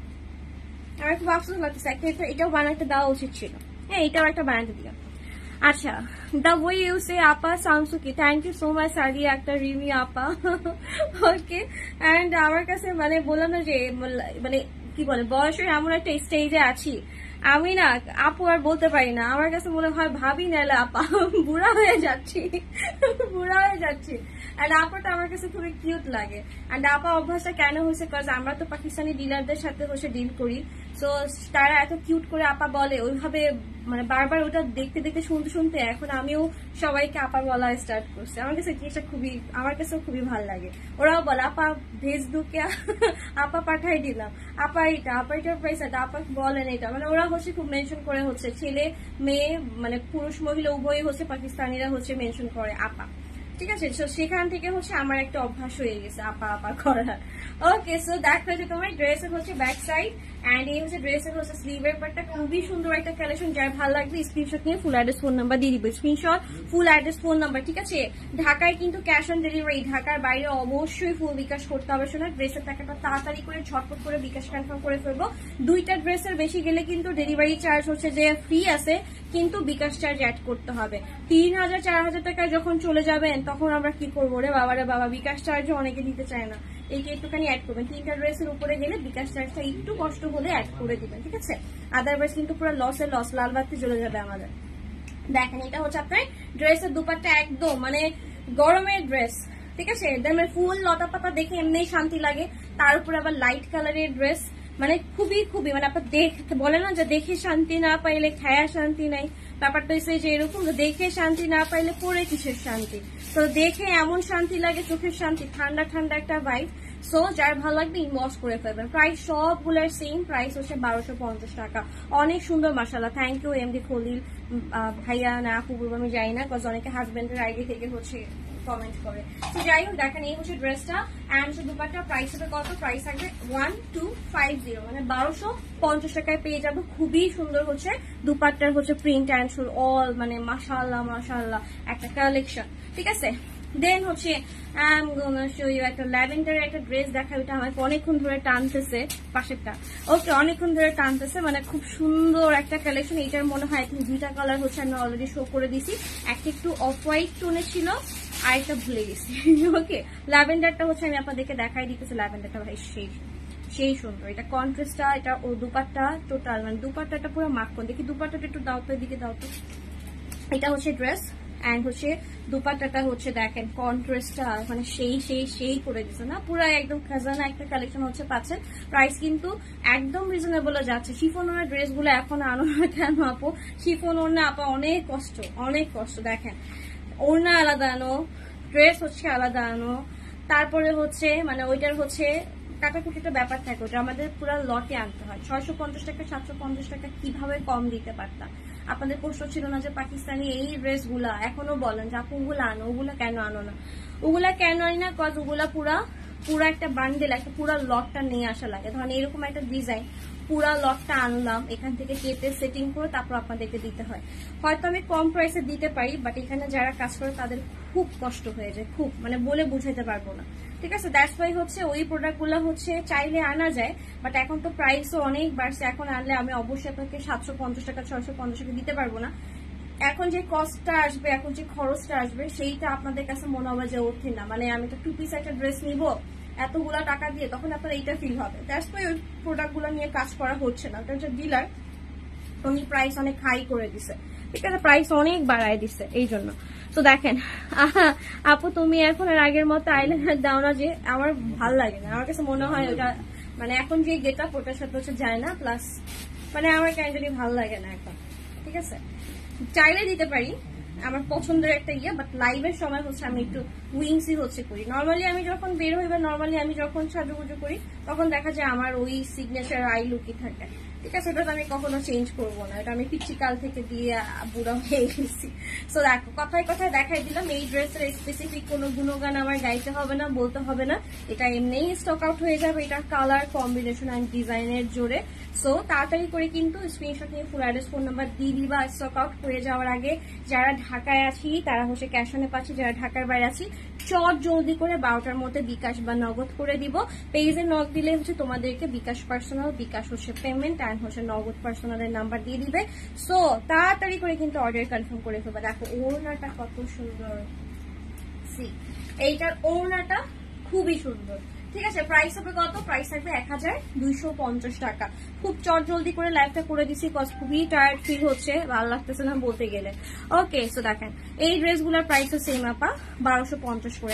আমার খুব আফসোস লাগতেছে। এটাও বানাতে দেওয়া উচিত ছিল, হ্যাঁ, এটাও একটা বানাতে দিও। আচ্ছা, দ্য ওয়ে ইউ সে আপা সামসুকি, thank you so much Sadia Akhtar Rimi আপা। ওকে, অ্যান্ড আমার কাছে মানে বললাম না যে মানে কি বলে, বয়সের এমন একটা স্টেজে আছি আমি না আপু আর বলতে পারি না। আমার কাছে মনে হয় ভাবি নাহলে আপা, বুড়া হয়ে যাচ্ছি, বুড়া হয়ে যাচ্ছি। অ্যান্ড আপাটা আমার কাছে খুবই কিউট লাগে। অ্যান্ড আপা অভ্যাসটা কেন হয়েছে, কজ আমরা তো পাকিস্তানি ডিলারদের সাথে হচ্ছে ডিল করি, সো তারা এত কিউট করে আপা বলে, ওইভাবে মানে বারবার ওটা দেখতে দেখতে শুনতে শুনতে এখন আমিও সবাইকে আপা বলা স্টার্ট করছি। আমার কাছে জিনিসটা খুবই, আমার কাছেও খুবই ভালো লাগে। ওরাও বলে আপা ভেজ দুকে, আপা পাঠাই দিলাম, আপা এটা, আপা এটার প্রাইস এটা, আপা বলেন এটা। মানে ওরা হচ্ছে খুব মেনশন করে হচ্ছে, ছেলে মেয়ে মানে পুরুষ মহিলা উভয়ই হচ্ছে পাকিস্তানিরা হচ্ছে মেনশন করে আপা। ঠিক আছে, সেখান থেকে হচ্ছে আমার একটা অভ্যাস হয়ে গেছে আপা আপা করার। ওকে, সো দেখো যে তোমার ড্রেসের হচ্ছে ব্যাক সাইড, এন্ড এই হচ্ছে ড্রেসের হচ্ছে স্লিভের পার্টটা। খুবই সুন্দর একটা কালেকশন, যার ভালো লাগবে স্ক্রিনশট নিয়ে ফুল অ্যাড্রেস ফোন নাম্বার দিয়ে দিবে। Screenshot, full address, phone number. ঠিক আছে, ঢাকায় কিন্তু ক্যাশ অন ডেলিভারি, ঢাকার বাইরে অবশ্যই ফুল বিকাশ করতে হবে। শোনা, ড্রেসের টাকাটা তাড়াতাড়ি করে ঝটপট করে বিকাশ কনফার্ম করে ফেলবো। দুইটা ড্রেসের বেশি গেলে কিন্তু ডেলিভারি চার্জ হচ্ছে যে ফ্রি আছে, কিন্তু বিকাশ চার্জ অ্যাড করতে হবে। 3,000 4,000 টাকায় যখন চলে যাবেন তখন আমরা কি করবো রে বাবা রে বাবা, বিকাশ চার্জও অনেকে দিতে চায় না। এইটা একটুখানি অ্যাড করবেন। 3টা ড্রেসের উপরে গেলে বিকাশ চার্জটা একটু কষ্ট হলে অ্যাড করে দিবেন। ঠিক আছে, আদারওয়াইজ কিন্তু পুরো লসে লস, লাল বাতি জ্বলে যাবে আমাদের। দেখেন, এটা হচ্ছে আপনার ড্রেসের দুপাট্টা, একদম মানে গরমের ড্রেস। ঠিক আছে, একদম ফুল লতা পাতা দেখে এমনি শান্তি লাগে, তার উপরে আবার লাইট কালারের ড্রেস, মানে খুবই খুবই মানে আপনার দেখতে বলে না যে দেখে শান্তি না পাইলে খায়া শান্তি নাই, ব্যাপারটা হচ্ছে যে এরকম, দেখে শান্তি না পাইলে পরে কিসের শান্তি। তো দেখে এমন শান্তি লাগে, চোখের শান্তি, ঠান্ডা ঠান্ডা একটা ভাইব। সো যার ভালো লাগবে ইনবক্স করে ফেলবেন। প্রাইস সবগুলোর সেম প্রাইস হচ্ছে 1250 টাকা। অনেক সুন্দর মাশাআল্লাহ, থ্যাংক ইউ এমডি খলিল ভাইয়া না আপু বলবো আমি যাই না, কজ অনেকে হাজবেন্ডের আইডি থেকে হচ্ছে কমেন্ট করে। তো যাই হোক, দেখেন এই হচ্ছে ড্রেসটা, অ্যান্ড হচ্ছে দুপাট্টা। প্রাইস হবে কত? প্রাইস থাকবে 1250, মানে 1250 টাকায় পেয়ে যাবো। খুবই সুন্দর হচ্ছে দুপাট্টার হচ্ছে প্রিন্ট অ্যান্ড অল, মানে মাশাআল্লাহ মাশাআল্লাহ একটা কালেকশন। ঠিক আছে, দেন হচ্ছে একটা ল্যাভেন্ডারের একটা ড্রেস দেখা, ওইটা আমাকে অনেকক্ষণ ধরে টানতেছে, পাশেরটা। ওকে, অনেকক্ষণ ধরে টানতেছে, মানে খুব সুন্দর একটা কালেকশন। এটার মনে হয় এখন 2টা কালার হচ্ছে আমি অলরেডি শো করে দিছি। একটা একটু অফ হোয়াইট টোনে ছিল, আর একটা ভুলে গেছি। ওকে, ল্যাভেন্ডারটা হচ্ছে আমি আপনাদেরকে দেখাই দিতেছি। ল্যাভেন্ডারটা ভাই সেই সুন্দর। এটা কন্ট্রাস্টটা, এটা ও দুপাট্টা টোটাল, মানে দুপাট্টাটা পুরো মাখন। দেখি দুপাট্টাটা একটু দাও তো, এদিকে দাও তো। এটা হচ্ছে ড্রেস, অ্যান্ড হচ্ছে দুপাট্টাটা হচ্ছে দেখেন কন্ট্রাস্টটা মানে সেই করে দিচ্ছে না, পুরো একদম খাজানা একটা কালেকশন হচ্ছে পাচ্ছেন। প্রাইস কিন্তু একদম রিজনেবল যাচ্ছে। শিফন ওনার ড্রেসগুলো এখন আনো না কেন আপু? শিফন ওড়না আপা অনেক কষ্ট। দেখেন, ওড়না আলাদা আনো, ড্রেস হচ্ছে আলাদা আনো, তারপরে হচ্ছে মানে ওইটার হচ্ছে কাটাকুটিটা ব্যাপার থাকে, ওটা আমাদের পুরো লটে আনতে হয়। 650 টাকা 750 টাকা কিভাবে কম দিতে পারতাম? আপনাদের প্রশ্ন ছিল না যে পাকিস্তানি এই ড্রেসগুলা এখনো বলেন যে আপু ওগুলো আনো, ওগুলো কেন আনো না? ওগুলা কেন আনি না, কজ ওগুলা পুরা একটা বান্ডেল, একটা পুরা লটটা নিয়ে আসা লাগে। ধরেন এরকম একটা ডিজাইন, পুরা লটটা আনলাম, এখান থেকে কেটে সেটিং করে তারপর আপনাদেরকে দিতে হয়। হয়তো আমি কম প্রাইসে দিতে পারি, বাট এখানে যারা কাজ করে তাদের খুব কষ্ট হয়ে যায়, খুব মানে বলে বুঝাইতে পারবো না। ঠিক আছে, দ্যাটস ওয়াই হচ্ছে ওই প্রোডাক্টগুলো হচ্ছে চাইলে আনা যায়, বাট এখন তো প্রাইসও অনেক বাড়ছে। এখন আনলে আমি অবশ্যই আপনাকে 750 টাকা 650 টাকা দিতে পারবো না। এখন যে কস্টটা আসবে, এখন যে খরচটা আসবে, সেইটা আপনাদের কাছে মনে হবে যে ওঠে না, মানে আমি তো 2 পিস একটা ড্রেস নিবো এতগুলা টাকা দিয়ে, তখন আপনার এইটা ফিল হবে। দ্যাটস ওয়াই ওই প্রোডাক্টগুলো নিয়ে কাজ করা হচ্ছে না। ওটা হচ্ছে ডিলার, উনি প্রাইস অনেক হাই করে দিছে, ঠিক আছে, প্রাইস অনেক বাড়ায় দিছে এই জন্য। তো দেখেন আপু তুমি এখন আর আগের মতো আইলাইনার দাও না, যে আমার ভাল লাগে না, আমার কাছে মনে হয় ওটা মানে এখন যে গেট আপ ওটার সাথে হচ্ছে যায় না, প্লাস মানে আমার ক্যান্ডেলি ভালো লাগে না এখন, ঠিক আছে। চাইলে দিতে পারি, আমার পছন্দের একটা ইয়ে, বাট লাইভের সময় হচ্ছে আমি একটু উইংসই হচ্ছে করি। নর্মালি আমি যখন বের হই বা নর্মালি আমি যখন সাজুগুজু করি তখন দেখা যায় আমার ওই সিগনেচার আই লুকই থাকে, ঠিক আছে। এটা তো আমি কখনো চেঞ্জ করবো না, এটা আমি পিচ্ছি কাল থেকে দিয়ে বুড়া হয়ে গেছি। সো দেখো কথায় কথায় দেখাই দিলাম, এই ড্রেসের স্পেসিফিক কোনো গুণগান আমার গাইতে হবে না, বলতে হবে না, এটা এমনিই স্টক আউট হয়ে যাবে, এটা কালার কম্বিনেশন অ্যান্ড ডিজাইনের জোরে। সো তাড়াতাড়ি করে কিন্তু স্ক্রিনশট নিয়ে ফুল অ্যাড্রেস ফোন নাম্বার দিয়ে দিবা স্টক আউট হয়ে যাওয়ার আগে। যারা ঢাকায় আছি তারা হচ্ছে ক্যাশ অনে পাচ্ছি, যারা ঢাকার বাইরে আছি চট জলদি করে 12টার মধ্যে বিকাশ বা নগদ করে দিব। পেজে নক দিলে হচ্ছে তোমাদেরকে বিকাশ পার্সোনাল, বিকাশ হচ্ছে পেমেন্ট অ্যান্ড হচ্ছে নগদ পার্সোনালের নাম্বার দিয়ে দিবে। সো তাড়াতাড়ি করে কিন্তু অর্ডার কনফার্ম করে ফেলবা। দেখো ওড়নাটা কত সুন্দর, এইটার ওড়নাটা খুবই সুন্দর, ঠিক আছে। প্রাইস হবে কত? প্রাইস থাকবে 1250 টাকা। খুব চট জলদি করে লাইভটা করে দিছি, কজ খুবই টায়ার্ড ফিল হচ্ছে, ভালো লাগতেছে না বলতে গেলে। ওকে, সো দেখেন এই ড্রেসগুলোর প্রাইস সেম আপা 1250 করে,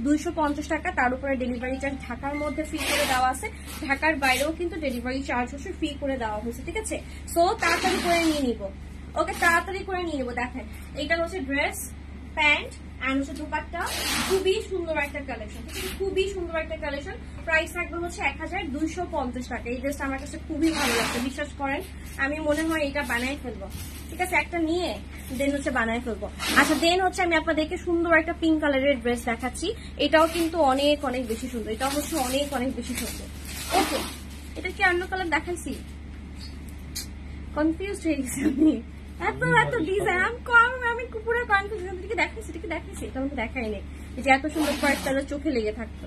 1250 টাকা। তার উপরে ডেলিভারি চার্জ ঢাকার মধ্যে ফ্রি করে দেওয়া আছে, ঢাকার বাইরেও কিন্তু ডেলিভারি চার্জ হচ্ছে ফ্রি করে দেওয়া হয়েছে, ঠিক আছে। সো তাড়াতাড়ি করে নিয়ে নিব, ওকে, তাড়াতাড়ি করে নিয়ে নিব। দেখেন এইটা হচ্ছে ড্রেস, প্যান্ট এন্ড হচ্ছে দোপাট্টা, খুবই সুন্দর একটা কালেকশন, খুবই সুন্দর একটা কালেকশন। প্রাইস থাকবে হচ্ছে 1250 টাকা। এই ড্রেসটা আমার কাছে খুবই ভালো লাগছে, বিশ্বাস করেন আমি মনে হয় এটা বানাই ফেলবো, ঠিক আছে, একটা নিয়ে দেন হচ্ছে বানাই ফেলবো। আচ্ছা দেন হচ্ছে আমি আপনাদেরকে সুন্দর একটা পিঙ্ক কালারের ড্রেস দেখাচ্ছি, এটাও কিন্তু অনেক অনেক বেশি সুন্দর, এটাও হচ্ছে অনেক অনেক বেশি সুন্দর। ওকে, এটা কি অন্য কালার দেখাইছি? কনফিউজ হয়ে গেছি আমি, এত এত ডিজাইন আমি পুরো কনফিউজ। এটাকে দেখাইছি, এটাকে দেখাইছি, এটা আমাকে দেখাইনি, যে এত সুন্দর পার্ট তাহলে চোখে লেগে থাকতো,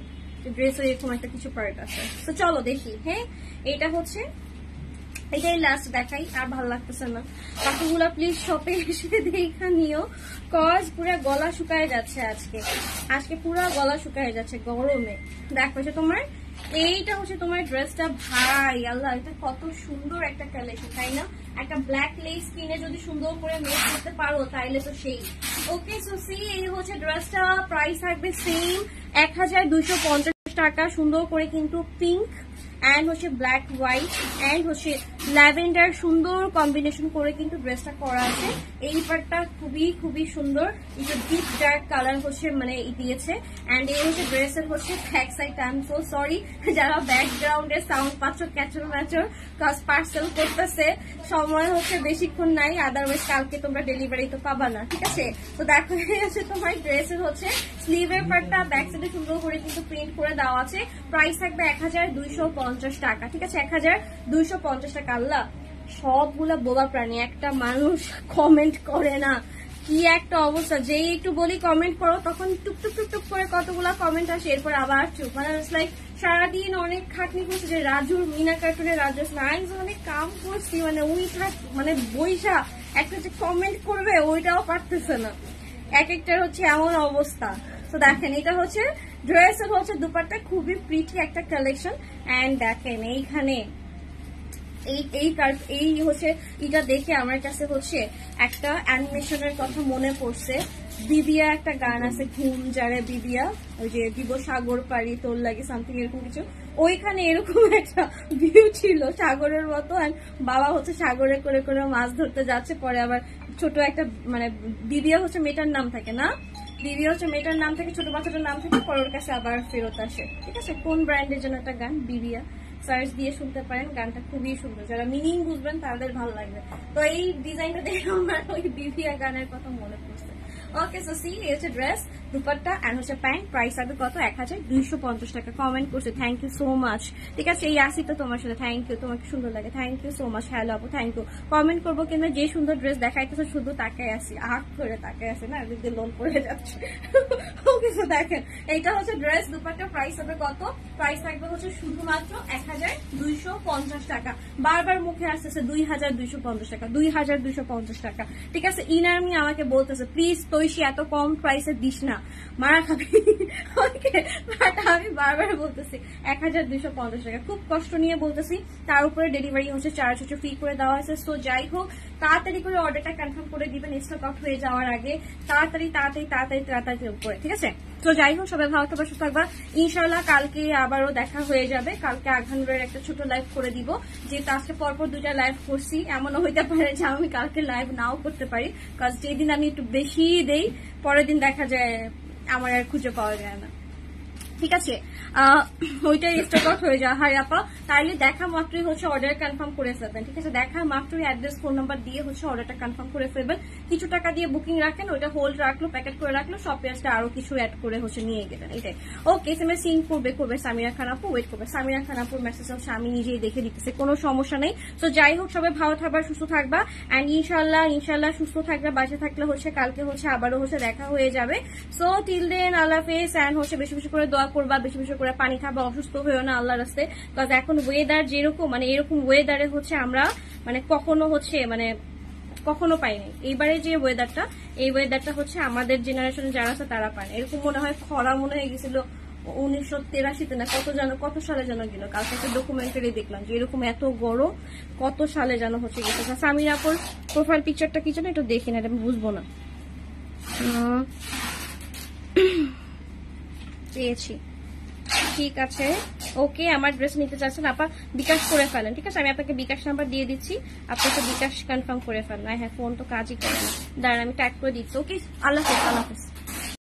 ড্রেসের এরকম একটা কিছু পার্ট আছে। তো চলো দেখি। হ্যাঁ, এটা হচ্ছে এটাই লাস্ট দেখাই, আর ভালো লাগতেছে না। কাকুগুলা প্লিজ শপে এসে দেখা নিও, কজ পুরো গলা শুকায় যাচ্ছে আজকে, আজকে পুরো গলা শুকায় যাচ্ছে গরমে। দেখো যে তোমার এইটা হচ্ছে তোমার ড্রেসটা, ভাই আল্লাহ এটা কত সুন্দর একটা কালেকশন, তাই না? একটা ব্ল্যাক লেস কিনে যদি সুন্দর করে মেক করতে পারো তাইলে তো সেই। ওকে, সো সি এই হচ্ছে ড্রেসটা, প্রাইস থাকবে সেম 1250 টাকা। সুন্দর করে কিন্তু পিঙ্ক এন্ড হচ্ছে ব্ল্যাক হোয়াইট এন্ড হচ্ছে ল্যাভেন্ডার সুন্দর কম্বিনেশন করে কিন্তু ড্রেসটা করা আছে। এই পার্টটা খুবই খুবই সুন্দর, এটা ডিপ ডার্ক কালার হচ্ছে মানে দিয়েছে। এন্ড এই হচ্ছে ড্রেসের হচ্ছে back side. I am so sorry যারা ব্যাকগ্রাউন্ডে সাউন্ড পাচ্ছ ক্যাচর ম্যাচর, কজ পার্সেল করতেছে, সময় হচ্ছে বেশিক্ষণ নাই, আদারওয়াইজ কালকে তোমরা ডেলিভারি তো পাবা না, ঠিক আছে। তো দেখো হচ্ছে তোমার ড্রেসের হচ্ছে স্লিভের পার্টটা ব্যাক সাইডে সুন্দর করে কিন্তু প্রিন্ট করে দেওয়া আছে। প্রাইস থাকবে 1250 টাকা, ঠিক আছে, 1250 টাকা। আল্লাহ সবগুলা বোবা প্রাণী, একটা মানুষ কমেন্ট করে না, কি একটা অবস্থা। যেই একটু বলি কমেন্ট করো তখন টুক টুক টুক করে কতগুলা কমেন্ট আসে, এরপর আবার চুপ। মানে লাইক সারাদিন অনেক খাটনি করছে, যে রাজুর মিনা কার্টুনের রাজু অনেক কাম করছি, মানে ওই মানে বইসা একটা যে কমেন্ট করবে ওইটাও পারতেছে না, এক একটার হচ্ছে এমন অবস্থা। তো দেখেন এটা হচ্ছে ড্রেসের হচ্ছে দুপাট্টা, খুবই প্রিটি একটা কালেকশন। এন্ড দেখেন এইখানে এই হচ্ছে এটা দেখে আমার কাছে হচ্ছে একটা অ্যানিমেশনের কথা মনে পড়ছে। বিবিয়া একটা গান আছে, ঘুম যারে বিবিয়া, ওই যে দিব সাগর পাড়ি তোর লাগে সামথিং এরকম কিছু, ওইখানে এরকম একটা ভিউ ছিল সাগরের মতো। বাবা হচ্ছে সাগরে করে করে মাছ ধরতে যাচ্ছে, পরে আবার ছোট একটা মানে বিবিয়া হচ্ছে মেয়েটার নাম থাকে না, বিবিয়া হচ্ছে মেয়েটার নাম থেকে, ছোট বাচ্চাটার নাম থেকে, পরে ওর কাছে আবার ফেরত আসে, ঠিক আছে। কোন ব্র্যান্ডের জন্য একটা গান, বিবিয়া, সার্চ দিয়ে শুনতে পারেন, গানটা খুবই সুন্দর, যারা মিনিং বুঝবেন তাদের ভালো লাগবে। তো এই ডিজাইনটা দেখে আমার ওই বিবিয়া গানের কথা মনে পড়ছে। ওকে, সো সি এই হচ্ছে ড্রেস, দুপাট্টা এন্ড হচ্ছে প্যান্ট। প্রাইস হবে কত? 1250 টাকা। কমেন্ট করছে, থ্যাংক ইউ সো মাচ, ঠিক আছে। এই আসি তো তোমার সাথে, থ্যাংক ইউ, তোমাকে সুন্দর লাগে, thank you so much. Hello আপু, থ্যাংক ইউ। কমেন্ট করবো কিন্তু যে সুন্দর ড্রেস দেখাইতেছে শুধু তাকাই আসি, আখ করে তাকাই আসি না, এদিকে লোন পড়ে যাচ্ছে। কিছু দেখেন, এইটা হচ্ছে ড্রেস, দুপাট্টা প্রাইস হবে কত? প্রাইস থাকবে হচ্ছে শুধুমাত্র 1250 টাকা। বারবার মুখে আসতেছে 2250 টাকা, 2250 টাকা, ঠিক আছে। ইনারমি আমাকে বলতেছে প্লিজ তৈশি এত কম প্রাইসে দিস না, মারা খাবি। বাট আমি বারবার বলতেছি 1250 টাকা, খুব কষ্ট নিয়ে বলতেছি। তার উপরে ডেলিভারি হচ্ছে চার্জ হচ্ছে ফ্রি করে দেওয়া হয়েছে। সো যাই হোক, তাড়াতাড়ি করে অর্ডারটা কনফার্ম করে দিবেন স্টক আউট হয়ে যাওয়ার আগে, তাড়াতাড়ি তাড়াতাড়ি তাড়াতাড়ি তাড়াতাড়ি করে, ঠিক আছে। তো যাই হোক, সবাই ভালো থাকবা, সুস্থ থাকবা। ইনশাল্লাহ কালকে আবারও দেখা হয়ে যাবে। কালকে আঘানুরের একটা ছোট লাইভ করে দিব, যেহেতু আজকে পরপর 2টা লাইভ করছি, এমনও হইতে পারে যে আমি কালকে লাইভ নাও করতে পারি, কারণ যেদিন আমি একটু বেশি দেই পরের দিন দেখা যায় আমার আর খুঁজে পাওয়া যায় না, ঠিক আছে। ওইটাই স্টক আউট হয়ে যাওয়া হয় আপা, তাইলে দেখা মাত্রই হচ্ছে অর্ডার কনফার্ম করে ফেলবেন, ঠিক আছে। দেখা মাত্রই অ্যাড্রেস ফোন নাম্বার দিয়ে হচ্ছে অর্ডারটা কনফার্ম করে ফেলবেন। কিছু টাকা দিয়ে বুকিং রাখেন, ওইটা হোল্ড রাখলো, প্যাকেট করে রাখলো, সব পেঁয়াজটা আরো কিছু অ্যাড করে হচ্ছে নিয়ে গেলেন, এটাই। ওকে, এসএমএস সিন করবে সামিরা খান আপু, ওয়েট করবে। সামিরা খান আপুর মেসেজ হচ্ছে আমি নিজেই দেখে দিতেছি, কোনো সমস্যা নেই। তো যাই হোক, সবাই ভালো থাকবা, সুস্থ থাকবা, অ্যান্ড ইনশাল্লাহ সুস্থ থাকবে, বাসে থাকলে হচ্ছে কালকে হচ্ছে আবারও হচ্ছে দেখা হয়ে যাবে। সো টিল দেন, আল্লাহ হাফেজ, অ্যান্ড হচ্ছে বেশি বেশি করে দোয়া করবা, বেশি বেশি করে পানি খাবা, অসুস্থ হয়েও না আল্লাহর রাস্তায়। কারণ এখন ওয়েদার যেরকম, মানে এরকম ওয়েদারে হচ্ছে আমরা মানে কখনো পাইনি। এইবারে যে ওয়েদারটা, এই ওয়েদারটা হচ্ছে আমাদের জেনারেশন যারা আছে তারা পায়। এরকম মনে হয় খরা মনে হয়ে গেছিল 1983-তে না কত সালে যেন গেল। কালকে একটা ডকুমেন্টারি দেখলাম যে এরকম এত গরম কত সালে যেন হচ্ছে গেছে। সামিরা আপুর প্রোফাইল পিকচারটা কি যেন একটু দেখি না, এটা আমি বুঝবো না। পেয়েছি, ঠিক আছে। ওকে, আমার ড্রেস নিতে চাচ্ছেন আপা, বিকাশ করে ফেলেন, ঠিক আছে। আমি আপনাকে বিকাশ নাম্বার দিয়ে দিচ্ছি, আপনাকে বিকাশ কনফার্ম করে ফেলেন। হ্যাঁ, ফোন তো কাজই করে না, দাঁড়ান আমি ট্যাগ করে দিচ্ছি। ওকে, আল্লাহ হাফেজ।